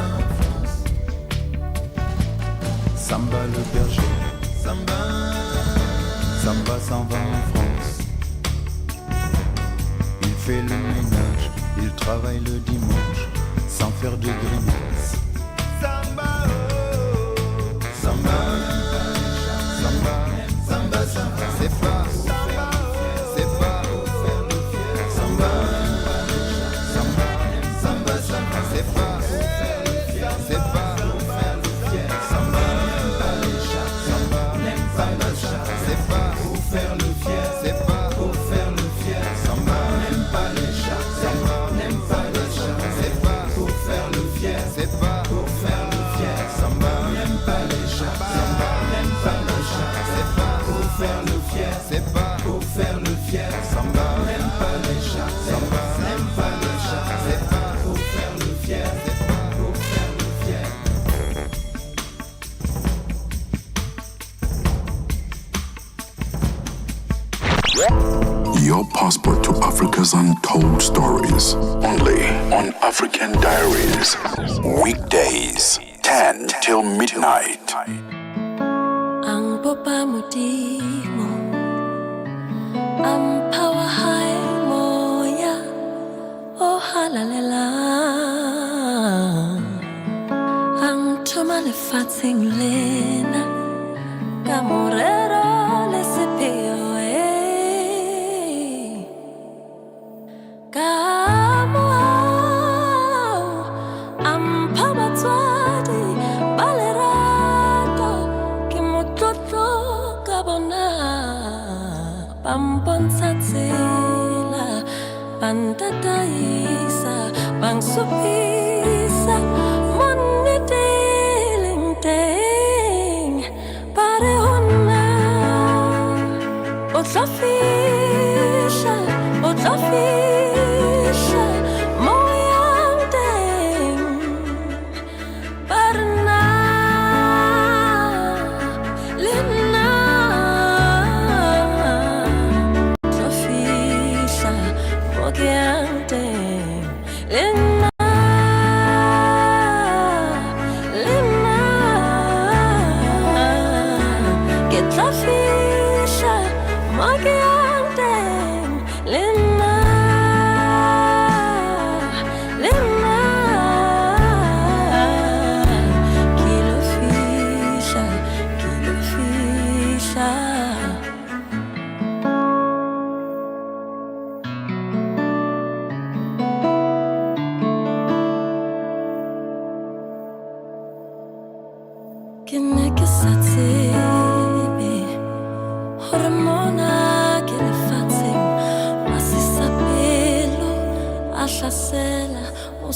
en France. Samba le berger, Samba s'en va en France. Il fait le ménage, il travaille le dimanche, sans faire de grimace. Samba, oh, samba, samba, samba, samba, c'est pas, c'est pas, samba, samba, samba, samba, c'est pas, c'est pas, samba, samba, c'est pas pour faire le fier, c'est pas pour faire le fier, samba, n'aime pas les chats, samba, n'aime pas les chats, c'est pas pour faire le fier, c'est pas pour faire le fier, samba, n'aime pas les chats, samba, n'aime pas les chats, c'est pas pour faire le fier, c'est pas pour faire le fier, samba, n'aime pas les chats, samba, n'aime pas les chats, c'est pas pour faire le fier, c'est pas pour faire le fier. Your passport to Africa's untold stories. Only on African Diaries. Weekdays, 10 till midnight. Ang popa mutimo, ang power high moya, oh halalela. Ang tumale fating lena, kamorero le sepio. Pamponsatsela, pantataisa, pangsupisa, moniteling, parehona, otlafisha, moyang ding, parna, lina.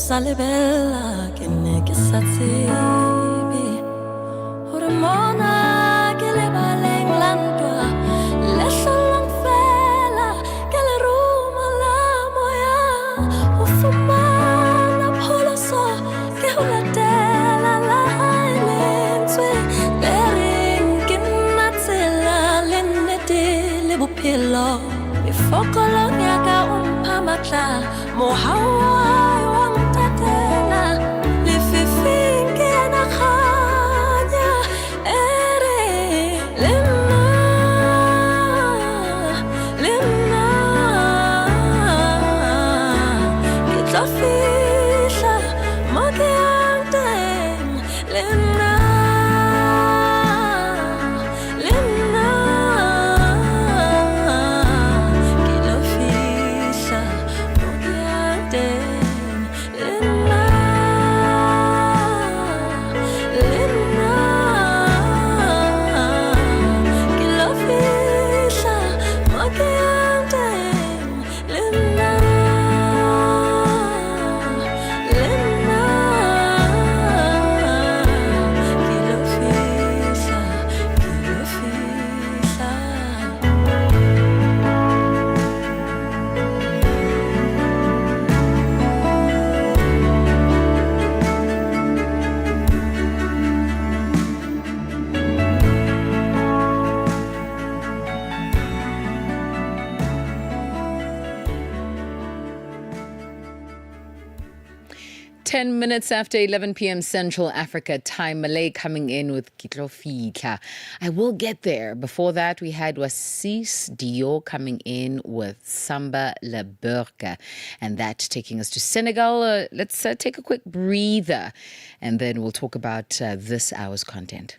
Salibella che ne che sazibi hormona che le baleng landua le shalong fela che le ruma la moya ufumana poloso che hula dela la hailenswe lerin kinatsela lenete le bupelo bifokolo nyaka umpamatla mohawa 10 minutes after 11 p.m. Central Africa time. Malay coming in with Kitlofika. I will get there. Before that, we had Wasis Dio coming in with Samba La Burka. And that taking us to Senegal. Let's take a quick breather. And then we'll talk about this hour's content.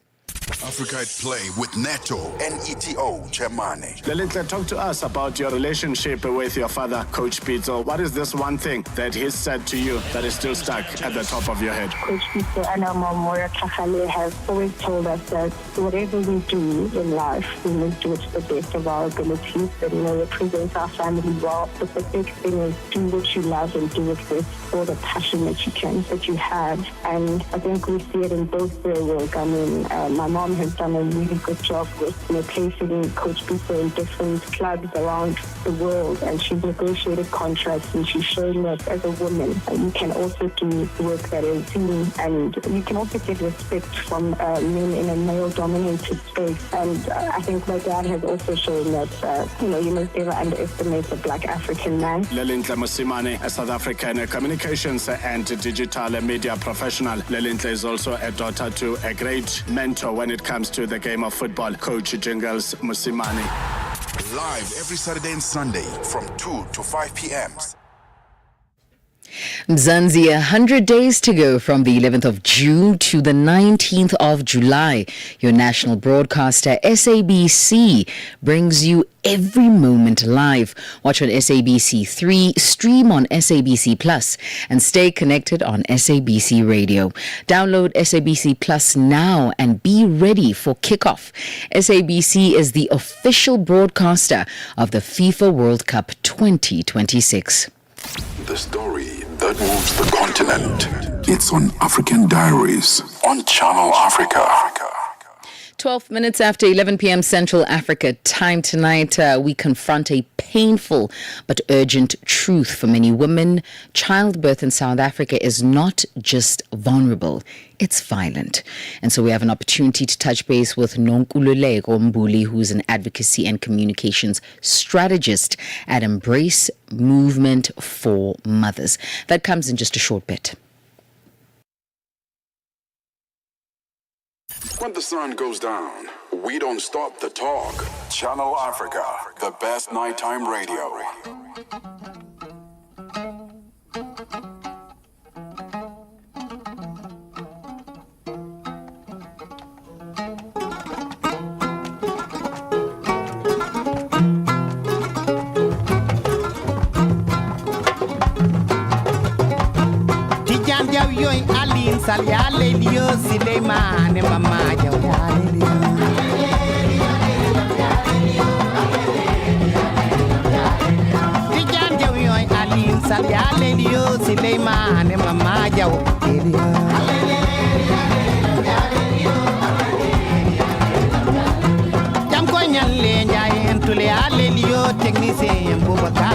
Africa at Play with Neto, N-E-T-O, Chemane. Lelintle, talk to us about your relationship with your father, Coach Pitso. What is this one thing that he said to you that is still stuck at the top of your head? Coach Pitso and our mom, Moira Kakale, have always told us that whatever we do in life, we must do it to the best of our abilities, that, represents our family well. But the big thing is do what you love and do it with all the passion that you have. And I think we see it in both their work. I mean, my mom has done a really good job with placing Coach Pitso in different clubs around the world, and she's negotiated contracts, and she's showing that as a woman you can also do work that is seen, and you can also get respect from men in a male-dominated space. And I think my dad has also shown that you must never underestimate the Black African man. Lelintle Musimane, a South African communications and digital media professional. Lelintle is also a daughter to a great mentor when it comes to the game of football, Coach Jingles Musimane. Live every Saturday and Sunday from 2 to 5 p.m. Mzansi, 100 days to go from the 11th of June to the 19th of July. Your national broadcaster, SABC, brings you every moment live. Watch on SABC3, stream on SABC Plus, and stay connected on SABC Radio. Download SABC Plus now and be ready for kickoff. SABC is the official broadcaster of the FIFA World Cup 2026. The story that moves the continent. It's on African Diaries on Channel Africa. 12 minutes after 11 p.m. Central Africa time tonight, we confront a painful but urgent truth for many women. Childbirth in South Africa is not just vulnerable, it's violent. And so we have an opportunity to touch base with Nonkululeko Mbuli, who's an advocacy and communications strategist at Embrace Movement for Mothers. That comes in just a short bit. When the sun goes down, we don't stop the talk. Channel Africa, the best nighttime radio. Saliale Lio Sileman and Mama Tijan Jawi Alin Saliale Lio Sileman and Mama Jamcoyan Lenya and Tule Alelio Technician Bubacar.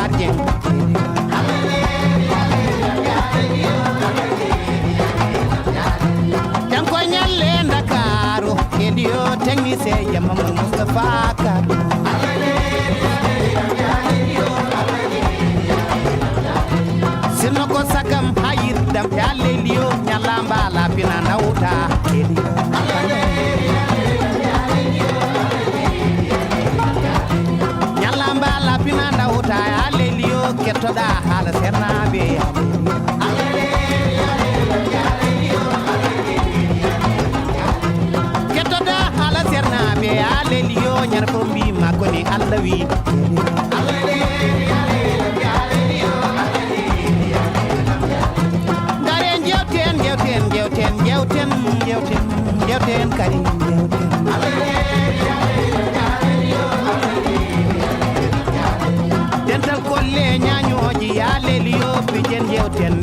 Dio Technice Yamam Mustafa Karu Sinoko Sakam Hayid Dam Yalelio Nyalamba La Pinana Uta Nyalamba La Pinana Uta Alelio Ketoda Hala Sernabe Alelio Nyarkombi Makoni Alawi Garen Jouten Kari Dental Kolle Nyanyoji Alelio Pijen Jouten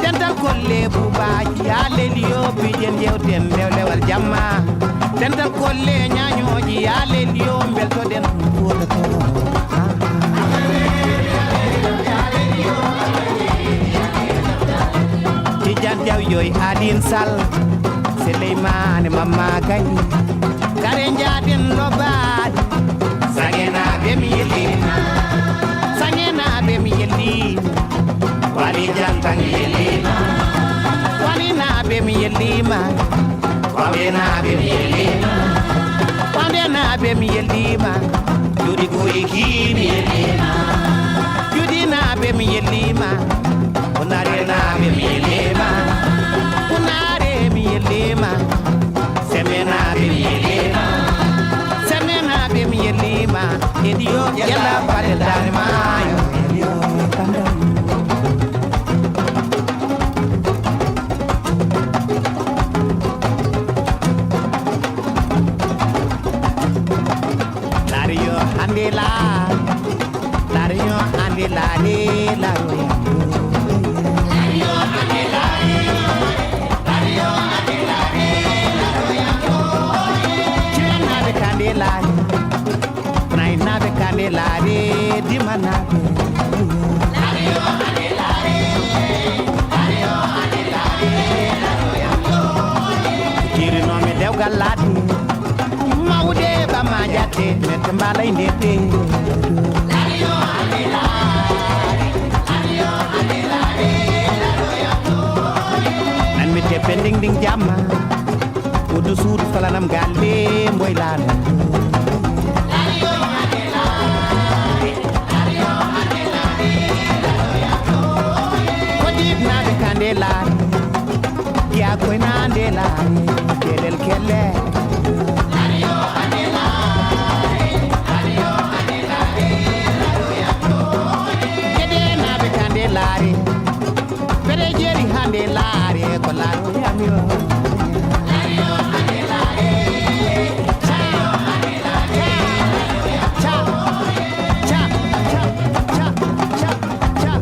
Dental Kolle Bubaji Alelio Pijen Jouten Lewal Jamma Dental Kolle Nyanyoji Alelio Belto Den Tijan Jawi Adin Sal Suleiman Mama Kani Karenja Den Lobad Sagena Bemiyeli Sagena Bemiyeli Wali Jantang Yeli yelima Kwamde na be mi yelima Kwamde na be mi yelima Judi go iki mi yelima Judi na be mi yelima Unare na be mi yelima Unare mi yelima Seme na be mi yelima Seme na be mi yelima Edio yela pare dani mayo Lario andela Lario andela Lario andela Lario andela Chena be candela Nai na be candela di mana Lario andela Lario andela Kiri no me dew galadi Maude ba majate metembala indete Lario andela Lario andela Nan mi te pending ding jama Udu sur falanam galle moy lana Lario andela Lario andela Kodib na be candela Kia koina andela kelel kelle Lario andela Lario andela Kede na be candela Pere jeri handela ko laro yamio Lario andela Lario andela cha cha cha cha cha cha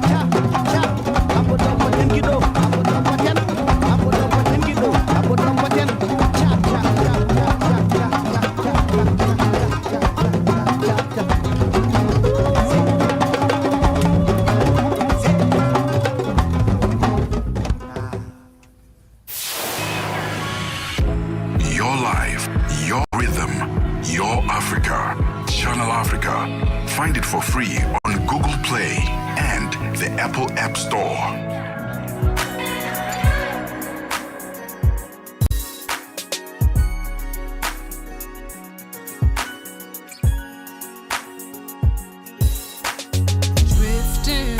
cha cha apodo poten kido apodo poten kido apodo poten cha cha Your life, your rhythm, your Africa. Channel Africa. Find it for free on Google Play and the Apple App Store. Drifting,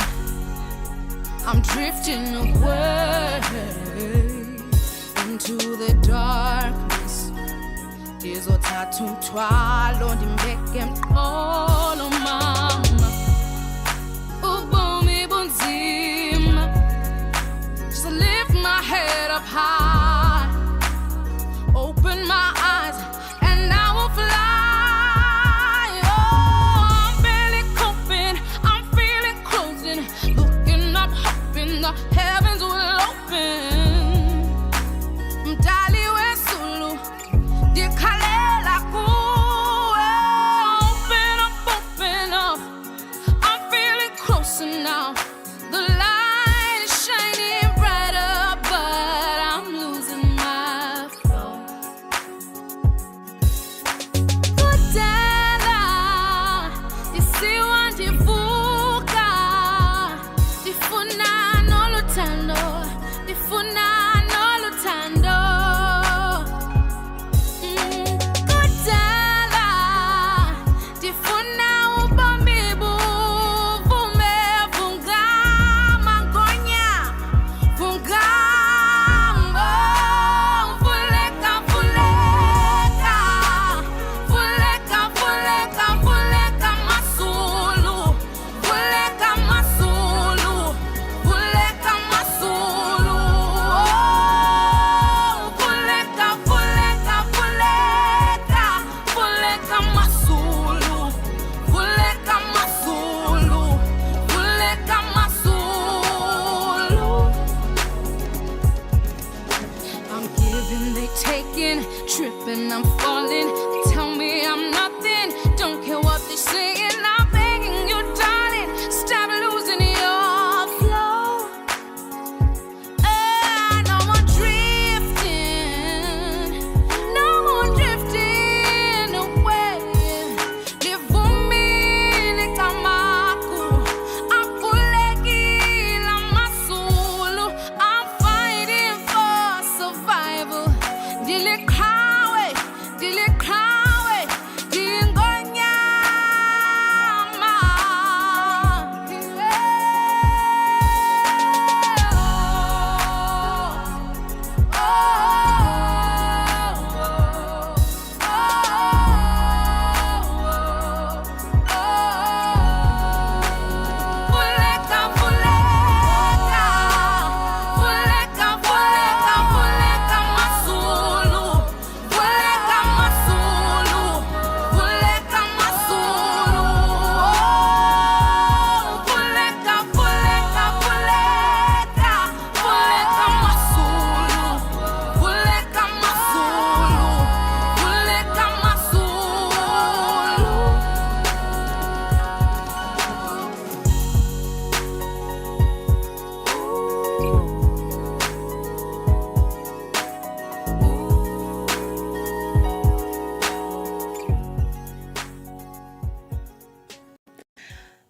I'm drifting away into the darkness. Izothatha umthwalo ndimbeke mqolo mama. Ubomi bunzima. Just lift my head up high. Open my eyes and I will fly. Oh, I'm barely coping. I'm feeling closing. Looking up, hoping the heavens will open. Mdali wesulu, dikhalela kuwe. Open up,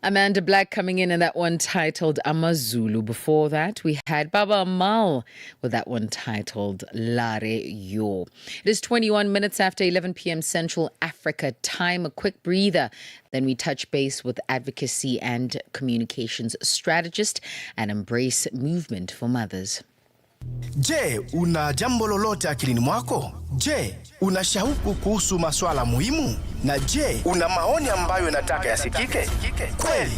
Amanda Black coming in and that one titled Amazulu. Before that, we had Baba Amal with that one titled Lare Yo. It is 21 minutes after 11 p.m. Central Africa time. A quick breather. Then we touch base with advocacy and communications strategist and Embrace Movement for Mothers. Je, una jambo lolote akilini mwako? Je, una shauku kuhusu masuala muhimu? Na je, una maoni ambayo unataka yasikike? Kweli,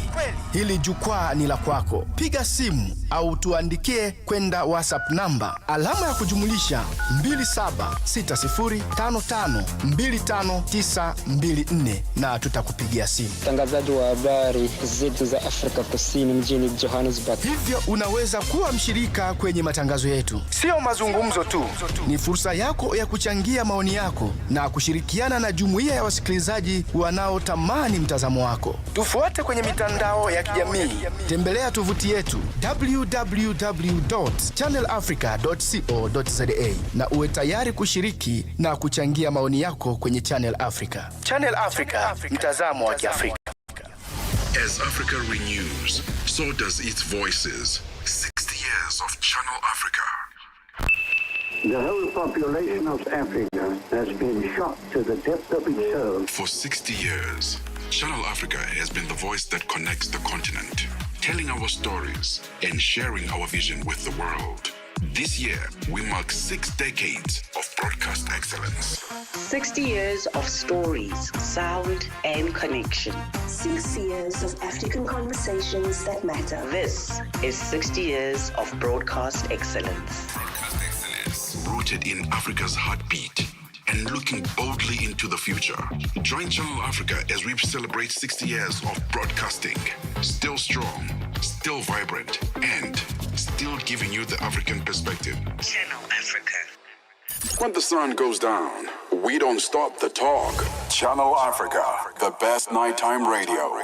hili jukwaa ni la kwako. Piga simu au tuandikie kwenda WhatsApp namba alama ya kujumulisha 2760552594 na tutakupigia simu. Mtangazaji wa habari zetu za Afrika Kusini mjini Johannesburg. Hivyo unaweza kuwa mshirika kwenye matangazo yetu. Sio mazungumzo tu, ni fursa yako ya kuchangia maoni yako na kushirikiana na jumuiya ya wasikilizaji wanaotamani mtazamo wako. Tufuate kwenye mitandao ya kijamii. Tembelea tovuti yetu www.channelafrica.co.za na uwe tayari kushiriki na kuchangia maoni yako kwenye Channel Africa. Channel Africa, mtazamo wa Kiafrika. As Africa renews, so does its voices. 60 years of Channel Africa. The whole population of Africa has been shocked to the depth of its soul. For 60 years, Channel Africa has been the voice that connects the continent, telling our stories and sharing our vision with the world. This year, we mark 6 decades of broadcast excellence. 60 years of stories, sound, and connection. 6 years of African conversations that matter. This is 60 years of broadcast excellence. Rooted in Africa's heartbeat and looking boldly into the future. Join Channel Africa as we celebrate 60 years of broadcasting. Still strong, still vibrant, and still giving you the African perspective. Channel Africa. When the sun goes down, we don't stop the talk. Channel Africa, the best nighttime radio.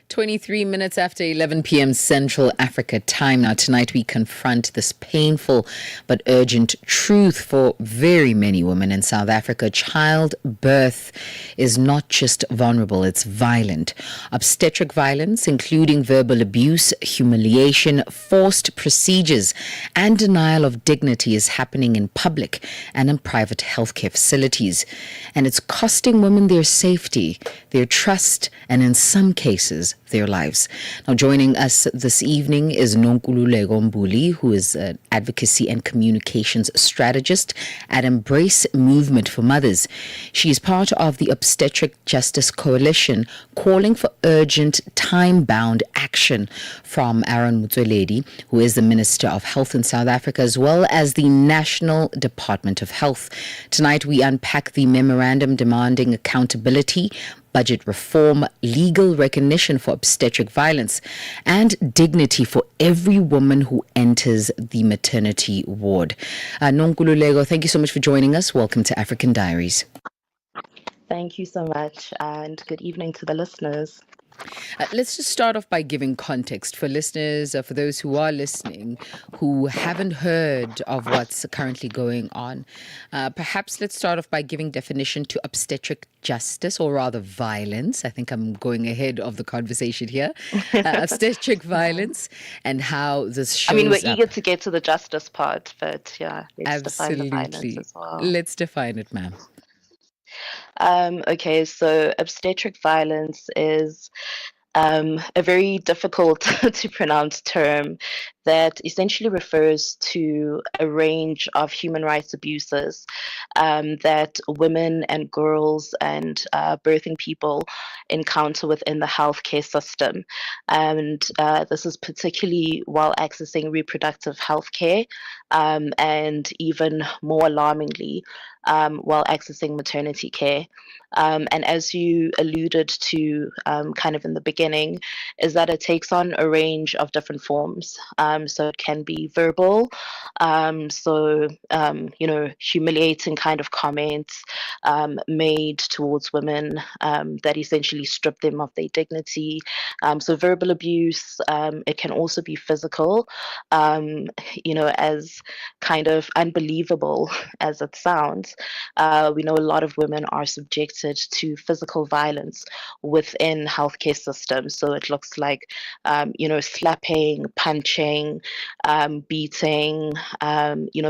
23 minutes after 11 p.m. Central Africa time. Now, tonight we confront this painful but urgent truth for very many women in South Africa. Childbirth is not just vulnerable, it's violent. Obstetric violence, including verbal abuse, humiliation, forced procedures, and denial of dignity is happening in public and in private healthcare facilities. And it's costing women their safety, their trust, and in some cases, their lives. Now, joining us this evening is Nonkululeko Mbuli, who is an advocacy and communications strategist at Embrace Movement for Mothers. She is part of the Obstetric Justice Coalition, calling for urgent, time-bound action from Aaron Motsoaledi, who is the Minister of Health in South Africa, as well as the National Department of Health. Tonight, we unpack the memorandum demanding accountability, budget reform, legal recognition for obstetric violence, and dignity for every woman who enters the maternity ward. Nonkululeko, thank you so much for joining us. Welcome to African Diaries. Thank you so much, and good evening to the listeners. Let's just start off by giving context for listeners, for those who are listening, who haven't heard of what's currently going on. Perhaps let's start off by giving definition to obstetric justice, or rather violence. I think I'm going ahead of the conversation here. Obstetric violence and how this shows I mean, we're up. eager to get to the justice part, but yeah, let's define the violence as well. Let's define it, ma'am. Okay, so obstetric violence is a very difficult to pronounce term that essentially refers to a range of human rights abuses that women and girls and birthing people encounter within the healthcare system. And this is particularly while accessing reproductive health care, and even more alarmingly, while accessing maternity care. And as you alluded to kind of in the beginning, is that it takes on a range of different forms. So it can be verbal, humiliating kind of comments made towards women that essentially strip them of their dignity. So verbal abuse, it can also be physical, as kind of unbelievable as it sounds. We know a lot of women are subjected to physical violence within healthcare systems. So it looks like, slapping, punching, beating,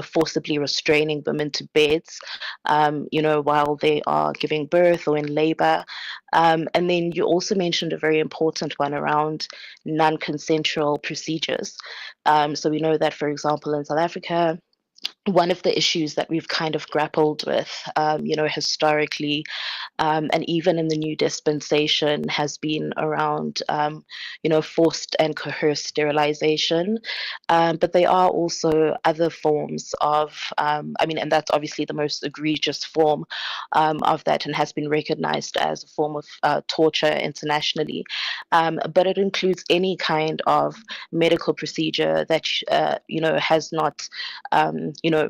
forcibly restraining women to beds, while they are giving birth or in labor. And then you also mentioned a very important one around non-consensual procedures. So we know that, for example, in South Africa, one of the issues that we've kind of grappled with, historically, and even in the new dispensation, has been around, forced and coerced sterilization. But there are also other forms of, and that's obviously the most egregious form of that and has been recognized as a form of torture internationally. But it includes any kind of medical procedure that, has not,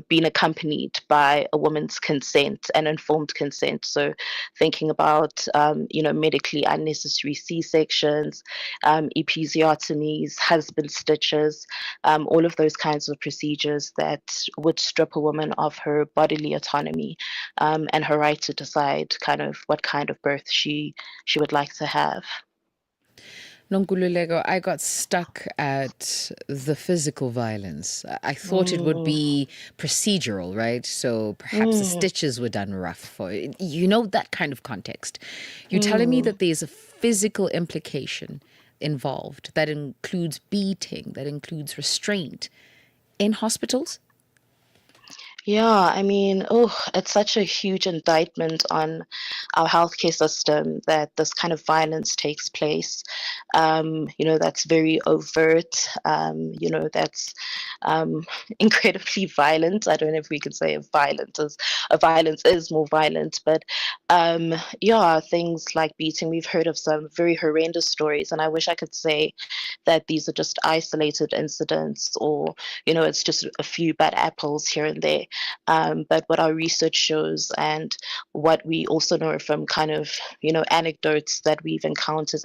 been accompanied by a woman's consent and informed consent. So thinking about, medically unnecessary C-sections, episiotomies, husband stitches, all of those kinds of procedures that would strip a woman of her bodily autonomy and her right to decide kind of what kind of birth she would like to have. Nonkululeko, I got stuck at the physical violence. I thought it would be procedural, right? So perhaps the stitches were done rough for that kind of context. You're telling me that there's a physical implication involved that includes beating, that includes restraint in hospitals? Yeah, it's such a huge indictment on our healthcare system that this kind of violence takes place. That's very overt, that's incredibly violent. I don't know if we could say violence is more violent, but things like beating, we've heard of some very horrendous stories, and I wish I could say that these are just isolated incidents or, it's just a few bad apples here and there. But what our research shows and what we also know from kind of, anecdotes that we've encountered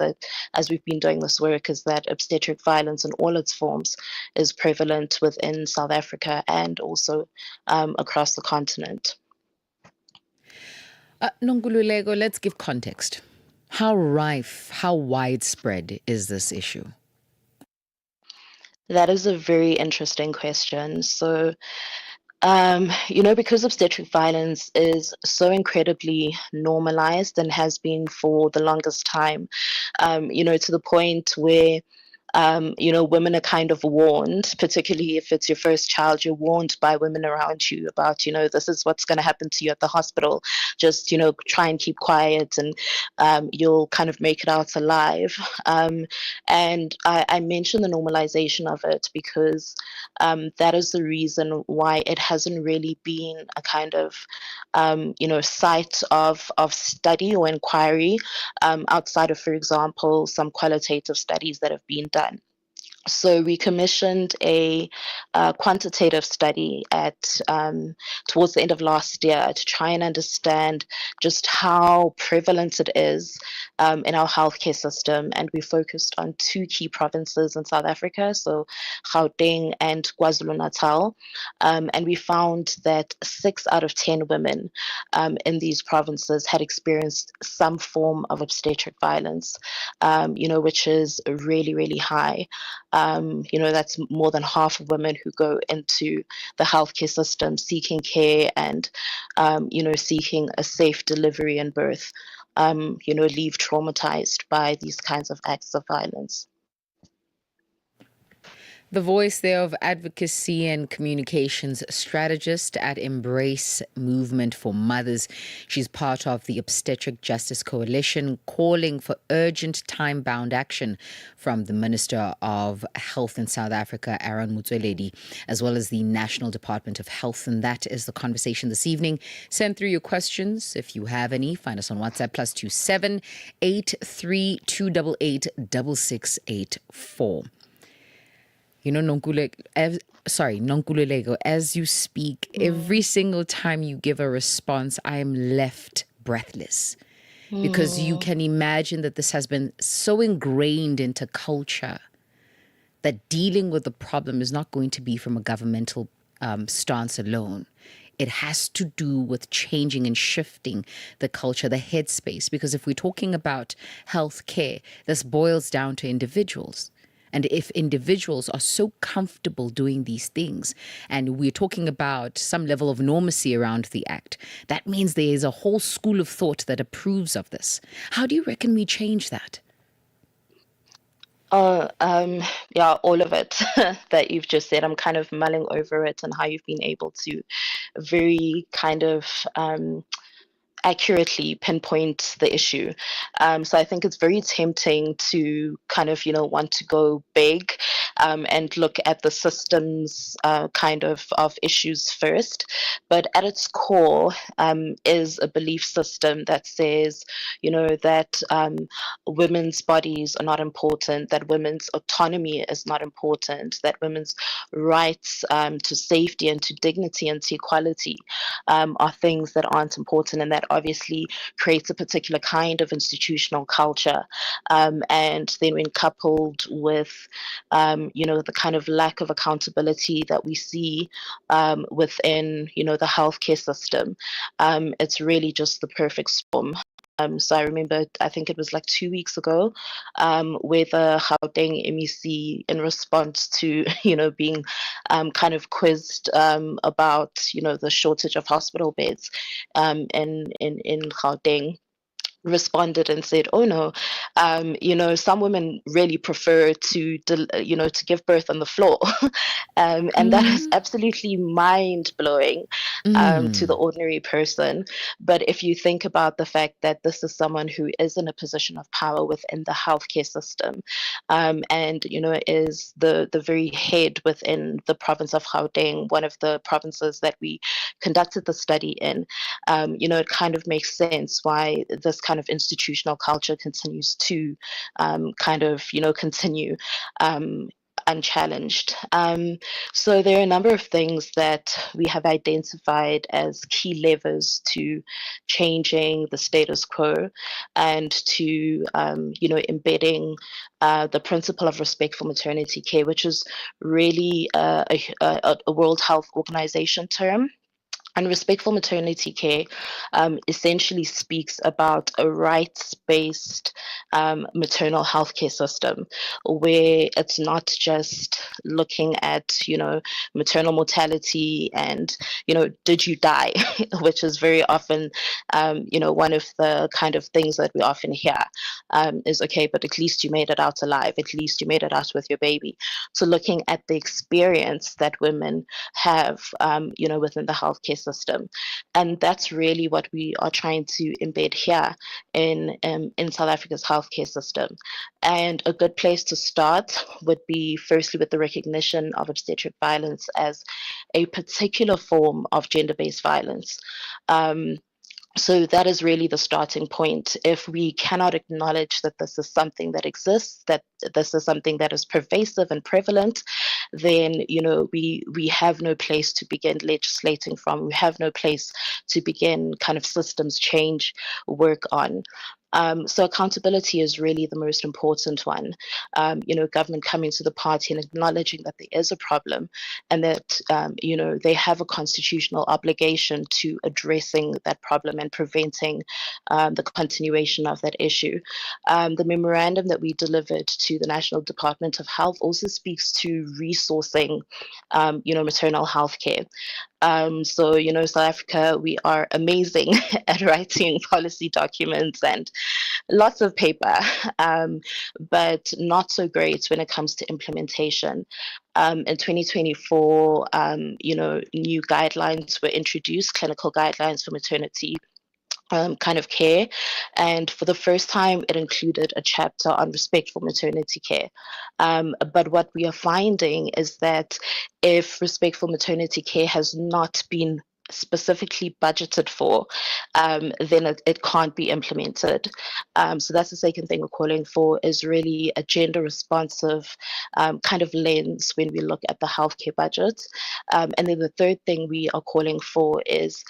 as we've been doing this work is that obstetric violence in all its forms is prevalent within South Africa and also across the continent. Nonkululeko, let's give context. How rife, how widespread is this issue? That is a very interesting question. So, because obstetric violence is so incredibly normalized and has been for the longest time, to the point where women are kind of warned, particularly if it's your first child, you're warned by women around you about, this is what's going to happen to you at the hospital. Just, try and keep quiet and you'll kind of make it out alive. And I mention the normalization of it because that is the reason why it hasn't really been a kind of, site of study or inquiry outside of, for example, some qualitative studies that have been done. So we commissioned a quantitative study towards the end of last year to try and understand just how prevalent it is in our healthcare system. And we focused on two key provinces in South Africa, so Gauteng and KwaZulu-Natal. And we found that 6 out of 10 women in these provinces had experienced some form of obstetric violence, which is really, really high. That's more than half of women who go into the healthcare system seeking care and, seeking a safe delivery and birth, leave traumatized by these kinds of acts of violence. The voice there of advocacy and communications strategist at Embrace Movement for Mothers. She's part of the Obstetric Justice Coalition, calling for urgent time-bound action from the Minister of Health in South Africa, Aaron Motsoaledi, as well as the National Department of Health. And that is the conversation this evening. Send through your questions if you have any. Find us on WhatsApp, +27 83 288 6684. Nonkululeko, as you speak, every single time you give a response, I am left breathless. Because you can imagine that this has been so ingrained into culture that dealing with the problem is not going to be from a governmental stance alone. It has to do with changing and shifting the culture, the headspace. Because if we're talking about healthcare, this boils down to individuals. And if individuals are so comfortable doing these things, and we're talking about some level of normacy around the act, that means there is a whole school of thought that approves of this. How do you reckon we change that? Yeah, all of it that you've just said. I'm kind of mulling over it and how you've been able to very kind of accurately pinpoint the issue. So I think it's very tempting to kind of, want to go big and look at the systems kind of issues first. But at its core is a belief system that says, that women's bodies are not important, that women's autonomy is not important, that women's rights to safety and to dignity and to equality are things that aren't important, and that obviously creates a particular kind of institutional culture. And then when coupled with, the kind of lack of accountability that we see within, the healthcare system, it's really just the perfect storm. So I remember, I think it was like 2 weeks ago, where the Gauteng MEC, in response to, being kind of quizzed about, the shortage of hospital beds in Gauteng, responded and said, "Oh no, some women really prefer to, to give birth on the floor," and that is absolutely mind blowing to the ordinary person. But if you think about the fact that this is someone who is in a position of power within the healthcare system, and is the very head within the province of Gauteng, one of the provinces that we conducted the study in, it kind of makes sense why this kind of institutional culture continues to continue unchallenged. So there are a number of things that we have identified as key levers to changing the status quo and to, embedding the principle of respectful maternity care, which is really a World Health Organization term. And respectful maternity care essentially speaks about a rights-based maternal healthcare system where it's not just looking at, maternal mortality and, did you die, which is very often, one of the kind of things that we often hear is, okay, but at least you made it out alive, at least you made it out with your baby. So looking at the experience that women have, within the healthcare system. And that's really what we are trying to embed here in South Africa's healthcare system. And a good place to start would be firstly with the recognition of obstetric violence as a particular form of gender-based violence. So that is really the starting point. If we cannot acknowledge that this is something that exists, that this is something that is pervasive and prevalent, then we have no place to begin legislating from. We have no place to begin kind of systems change work on. So accountability is really the most important one. Government coming to the party and acknowledging that there is a problem and that, they have a constitutional obligation to addressing that problem and preventing the continuation of that issue. The memorandum that we delivered to the National Department of Health also speaks to resourcing, maternal health care. So, South Africa, we are amazing at writing policy documents and lots of paper, but not so great when it comes to implementation. In 2024, new guidelines were introduced, clinical guidelines for maternity kind of care. And for the first time, it included a chapter on respectful maternity care. But what we are finding is that if respectful maternity care has not been specifically budgeted for, then it can't be implemented. So that's the second thing we're calling for, is really a gender responsive kind of lens when we look at the healthcare budget. And then the third thing we are calling for is,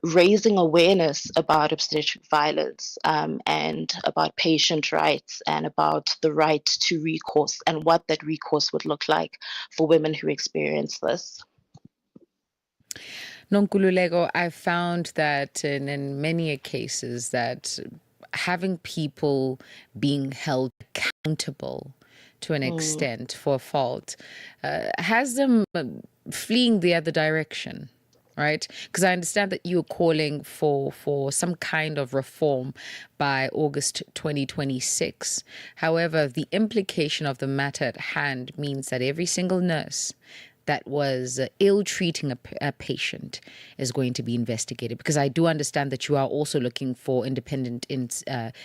raising awareness about obstetric violence, and about patient rights, and about the right to recourse, and what that recourse would look like for women who experience this. Nonkululeko, I found that in many cases that having people being held accountable to an extent for fault has them fleeing the other direction. Right? Because I understand that you're calling for some kind of reform by August 2026. However, the implication of the matter at hand means that every single nurse that was ill-treating a patient is going to be investigated, because I do understand that you are also looking for independent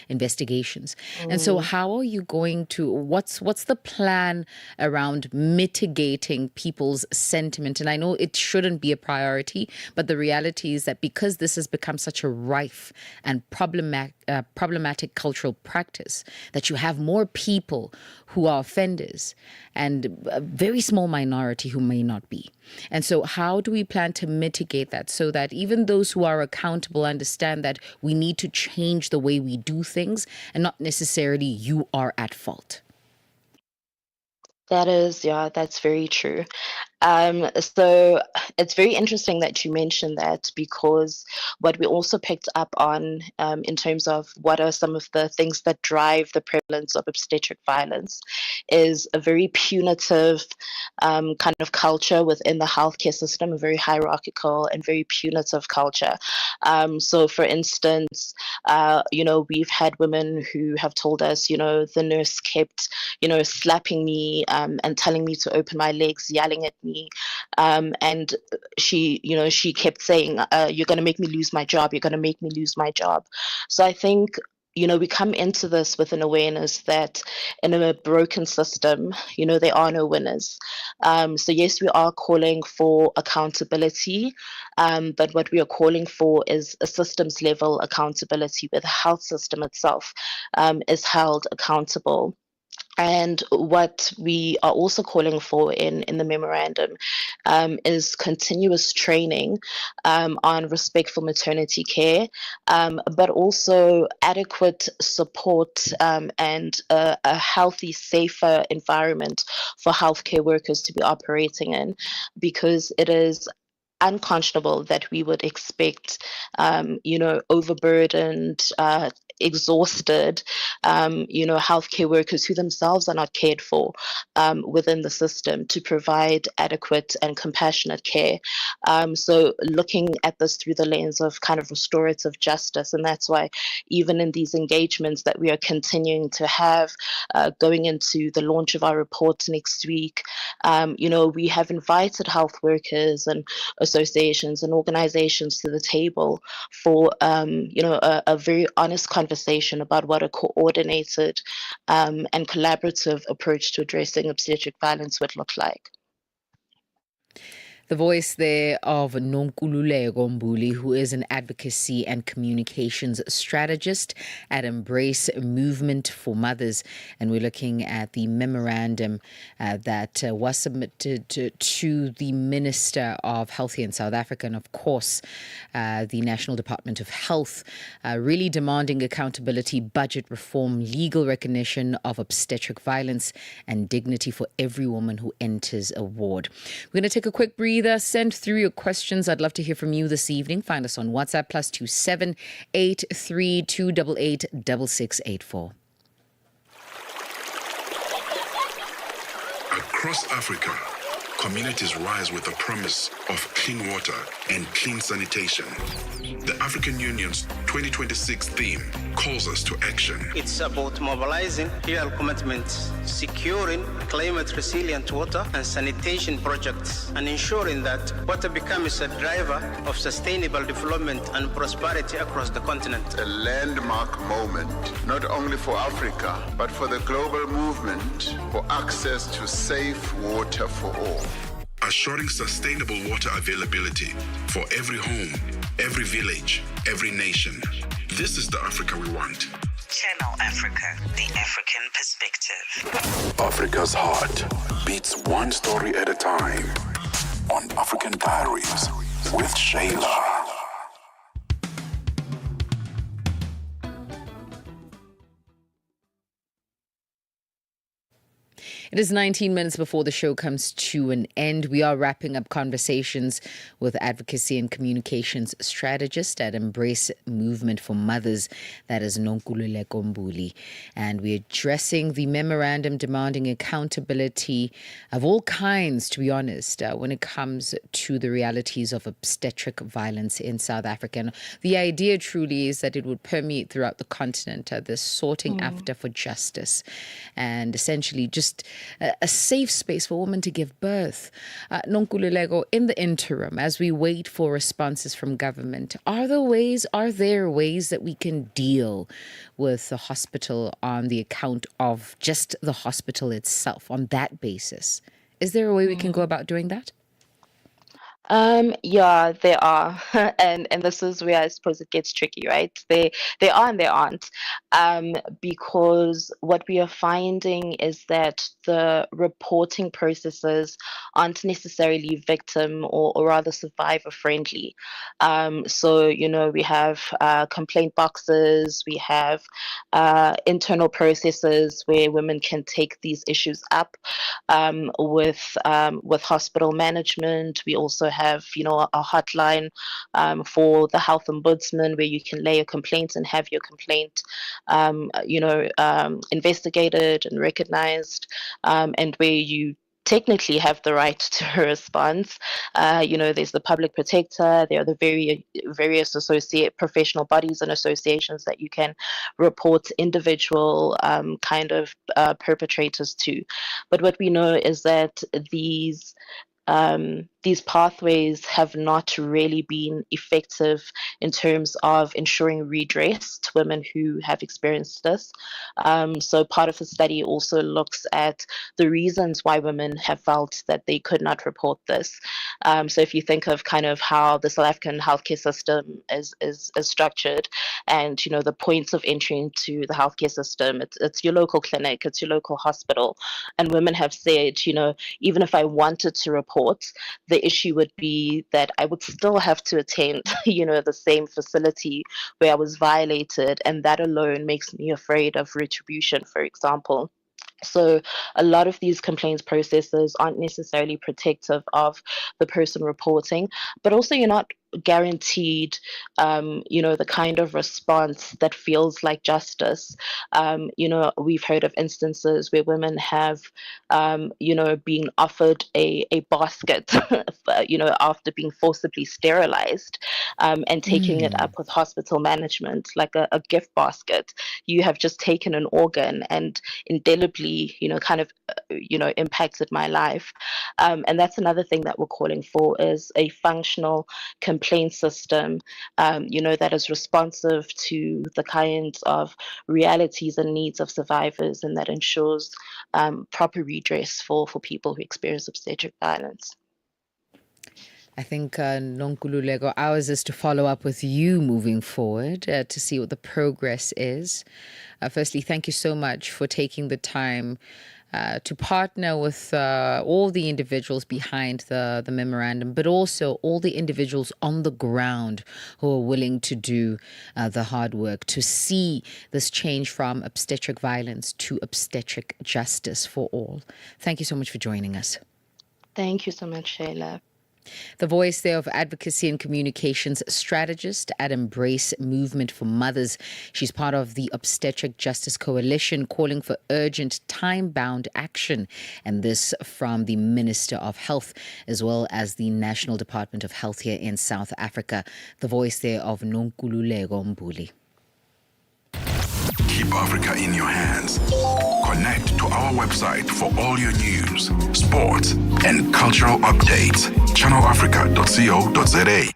investigations. And so how are you going to, what's the plan around mitigating people's sentiment? And I know it shouldn't be a priority, but the reality is that because this has become such a rife and problematic cultural practice, that you have more people who are offenders and a very small minority who may not be. And so how do we plan to mitigate that so that even those who are accountable understand that we need to change the way we do things and not necessarily you are at fault? That's very true. So it's very interesting that you mentioned that, because what we also picked up on in terms of what are some of the things that drive the prevalence of obstetric violence is a very punitive kind of culture within the healthcare system, a very hierarchical and very punitive culture. So for instance, we've had women who have told us, the nurse kept, slapping me and telling me to open my legs, yelling at me. And she kept saying, you're going to make me lose my job. You're going to make me lose my job. So I think, we come into this with an awareness that in a broken system, there are no winners. So yes, we are calling for accountability, but what we are calling for is a systems level accountability where the health system itself is held accountable. And what we are also calling for in the memorandum is continuous training on respectful maternity care, but also adequate support and a healthy, safer environment for healthcare workers to be operating in, because it is unconscionable that we would expect, overburdened, exhausted, healthcare workers who themselves are not cared for within the system to provide adequate and compassionate care. So looking at this through the lens of kind of restorative justice, and that's why even in these engagements that we are continuing to have, going into the launch of our report next week, we have invited health workers and associations and organizations to the table for, a very honest conversation about what a coordinated and collaborative approach to addressing obstetric violence would look like. The voice there of Nonkululeko Mbuli, who is an advocacy and communications strategist at Embrace Movement for Mothers. And we're looking at the memorandum that was submitted to the Minister of Health in South Africa, and of course, the National Department of Health, really demanding accountability, budget reform, legal recognition of obstetric violence, and dignity for every woman who enters a ward. We're going to take a quick breather. Send through your questions. I'd love to hear from you this evening. Find us on WhatsApp +27 83 288 6684. Across Africa, communities rise with the promise of clean water and clean sanitation. The African Union's 2026 theme calls us to action. It's about mobilizing real commitments, securing climate-resilient water and sanitation projects, and ensuring that water becomes a driver of sustainable development and prosperity across the continent. A landmark moment, not only for Africa, but for the global movement for access to safe water for all. assuring sustainable water availability for every home, every village, every nation. This is the Africa we want. Channel Africa, the African perspective. Africa's heart beats one story at a time on African Diaries with Sheila. It is 19 minutes before the show comes to an end. We are wrapping up conversations with advocacy and communications strategist at Embrace Movement for Mothers, that is Nonkululeko Mbuli. And we're addressing the memorandum demanding accountability of all kinds, to be honest, when it comes to the realities of obstetric violence in South Africa. And the idea truly is that it would permeate throughout the continent, this sorting after for justice, and essentially just a safe space for women to give birth. Nonkululeko, in the interim, as we wait for responses from government, are there ways that we can deal with the hospital on the account of just the hospital itself, on that basis? Is there a way we can go about doing that? Yeah, there are, and this is where I suppose it gets tricky, right? They are and they aren't, because what we are finding is that the reporting processes aren't necessarily victim or rather survivor friendly. So we have complaint boxes, we have internal processes where women can take these issues up with hospital management. We also have a hotline for the health ombudsman where you can lay a complaint and have your complaint investigated and recognized, and where you technically have the right to a response. There's the public protector, there are the various associate professional bodies and associations that you can report individual perpetrators to. But what we know is that these pathways have not really been effective in terms of ensuring redress to women who have experienced this. So part of the study also looks at the reasons why women have felt that they could not report this. So if you think of kind of how the South African healthcare system is structured, and the points of entry into the healthcare system, it's your local clinic, it's your local hospital, and women have said, even if I wanted to report, the issue would be that I would still have to attend, the same facility where I was violated, and that alone makes me afraid of retribution, for example. So a lot of these complaints processes aren't necessarily protective of the person reporting, but also you're not guaranteed, the kind of response that feels like justice. We've heard of instances where women have, been offered a basket, after being forcibly sterilized, and taking it up with hospital management, like a gift basket. You have just taken an organ and indelibly, impacted my life. And that's another thing that we're calling for, is a functional complaint system, that is responsive to the kinds of realities and needs of survivors, and that ensures proper redress for people who experience obstetric violence. I think, Nonkululeko, ours is to follow up with you moving forward to see what the progress is. Firstly, thank you so much for taking the time to partner with all the individuals behind the memorandum, but also all the individuals on the ground who are willing to do the hard work to see this change from obstetric violence to obstetric justice for all. Thank you so much for joining us. Thank you so much, Sheila. The voice there of advocacy and communications strategist at Embrace Movement for Mothers. She's part of the Obstetric Justice Coalition, calling for urgent time-bound action. And this from the Minister of Health, as well as the National Department of Health here in South Africa. The voice there of Nonkululeko Mbuli. Keep Africa in your hands. Connect to our website for all your news, sports, and cultural updates. channelafrica.co.za.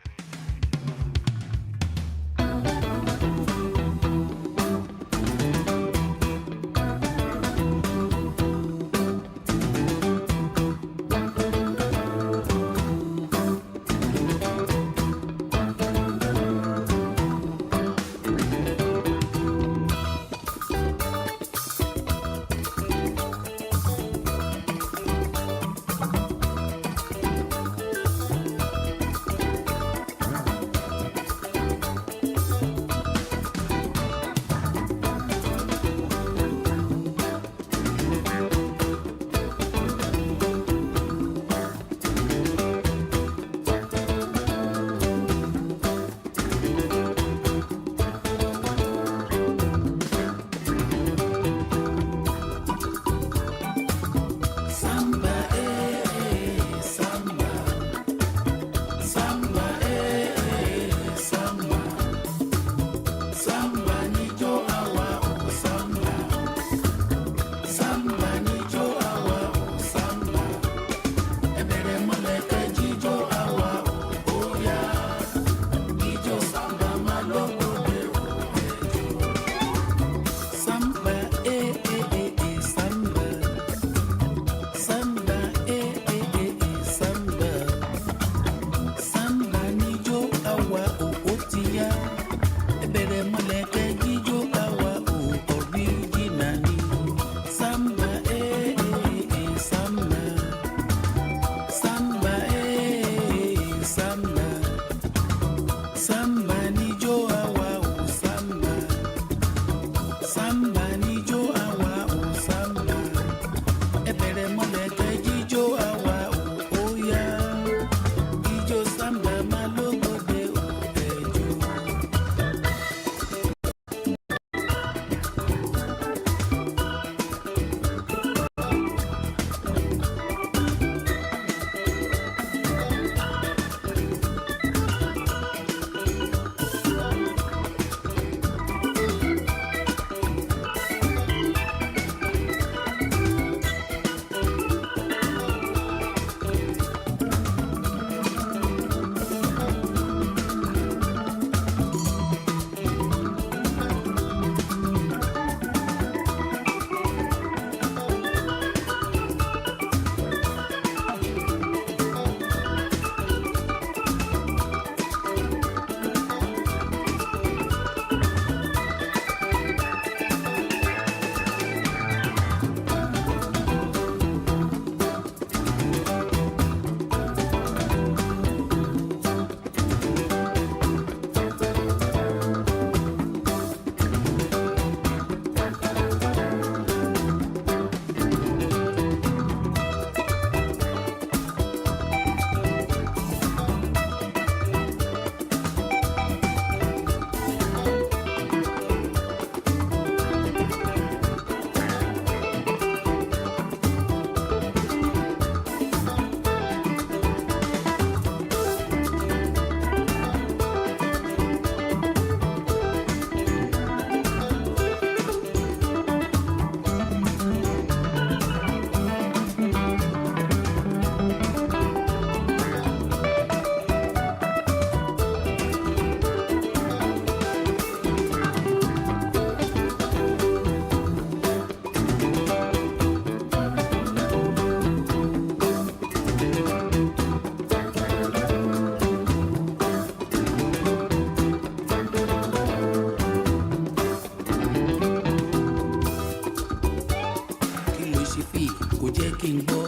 fífì kò jẹ́ kí n gbọ́.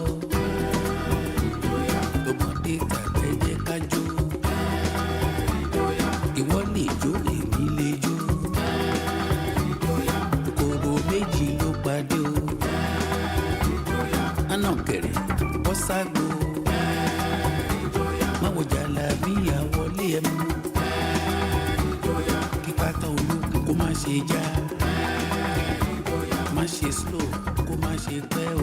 Tọmọdé tàgbà ẹ jẹ́ ká jó. Ìwọ lè jó èmi lè jó. Kòkòrò méjì ló pàdé o. Àná kẹ̀rẹ̀ bọ́ ságo. Máwo jàlábí àwọlé ẹ̀ mú. Kíkátà olókùn kó má ṣe já. Má ṣe slow kó má ṣe pẹ́ o.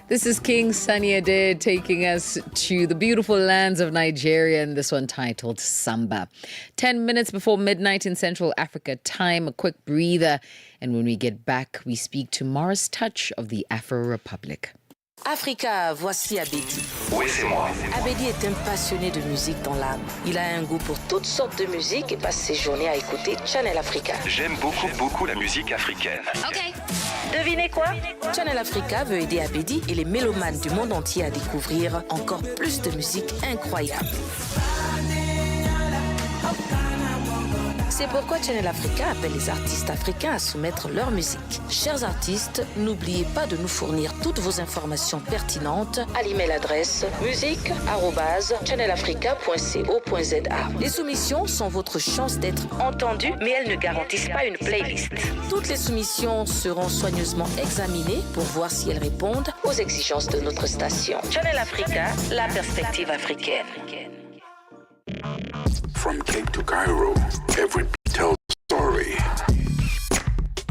This is King Sunny Ade taking us to the beautiful lands of Nigeria, and this one titled Samba. 10 minutes before midnight in Central Africa time, a quick breather. And when we get back, we speak to Morris Touch of the Afro Republic. Africa, voici Abedi. Oui, c'est moi. Abedi est un passionné de musique dans l'âme. Il a un goût pour toutes sortes de musique et passe ses journées à écouter Channel Africa. J'aime beaucoup la musique africaine. Ok. Devinez quoi? Channel Africa veut aider Abedi et les mélomanes du monde entier à découvrir encore plus de musique incroyable. C'est pourquoi Channel Africa appelle les artistes africains à soumettre leur musique. Chers artistes, n'oubliez pas de nous fournir toutes vos informations pertinentes à l'email adresse musique@channelafrica.co.za. Les soumissions sont votre chance d'être entendues, mais elles ne garantissent pas une playlist. Toutes les soumissions seront soigneusement examinées pour voir si elles répondent aux exigences de notre station. Channel Africa, la perspective africaine. From Cape to Cairo, every beat tells a story.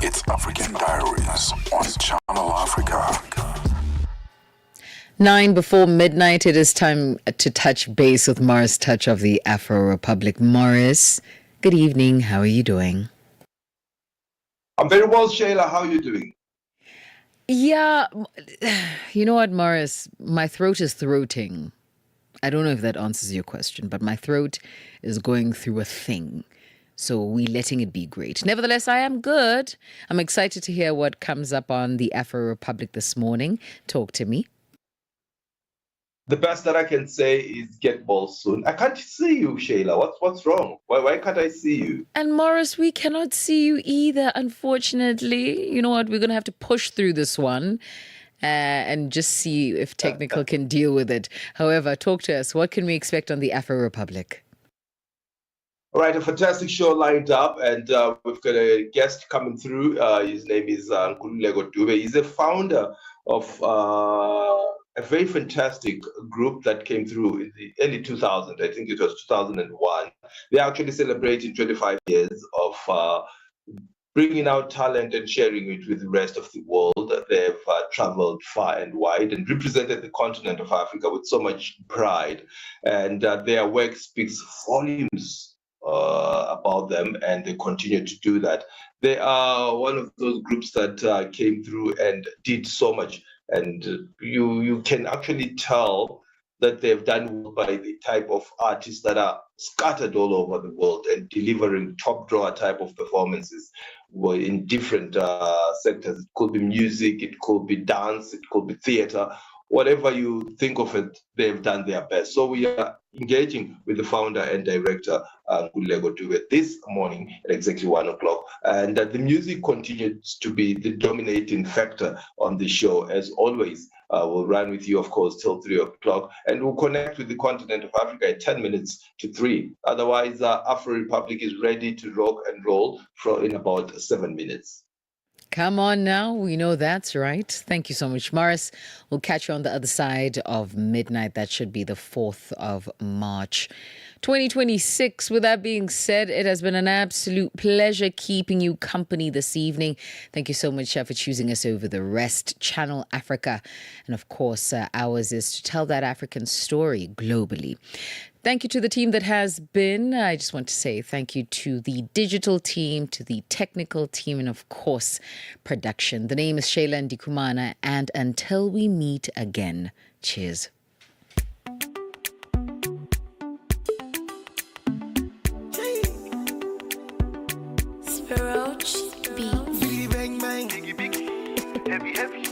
It's African Diaries on Channel Africa. 9 before midnight, it is time to touch base with Morris Touch of the Afro Republic. Morris, good evening. How are you doing? I'm very well, Sheila. How are you doing? Yeah, you know what, Morris? My throat is throating. I don't know if that answers your question, but my throat is going through a thing. So we're letting it be great. Nevertheless, I am good. I'm excited to hear what comes up on the Afro Republic this morning. Talk to me. The best that I can say is get well soon. I can't see you, Sheila. What's wrong? Why can't I see you? And Morris, we cannot see you either, unfortunately. You know what? We're going to have to push through this one. And just see if technical can deal with it. However, talk to us. What can we expect on the Afro Republic? All right, a fantastic show lined up, and we've got a guest coming through. His name is Nkululeko Dube. He's a founder of a very fantastic group that came through in the early 2000s. I think it was 2001. They're actually celebrating 25 years of bringing out talent and sharing it with the rest of the world. They've traveled far and wide and represented the continent of Africa with so much pride. And their work speaks volumes about them, and they continue to do that. They are one of those groups that came through and did so much. And you can actually tell that they've done well by the type of artists that are scattered all over the world and delivering top drawer type of performances in different sectors. It could be music, it could be dance, it could be theater. Whatever you think of it, they've done their best. So we are engaging with the founder and director, Nkululeko Dube, this morning at exactly 1 o'clock. And the music continues to be the dominating factor on the show, as always. We'll run with you, of course, till 3 o'clock, and we'll connect with the continent of Africa at 10 minutes to 3. Otherwise, Afro Republic is ready to rock and roll in about 7 minutes. Come on now. We know that's right. Thank you so much, Morris. We'll catch you on the other side of midnight. That should be the 4th of March, 2026. With that being said, it has been an absolute pleasure keeping you company this evening. Thank you so much for choosing us over the rest. Channel Africa. And of course, ours is to tell that African story globally. Thank you to the team that has been. I just want to say thank you to the digital team, to the technical team, and of course, production. The name is Sheila Ndikumana, and until we meet again, cheers. Spiroch Beats. Bang bang, heavy heavy.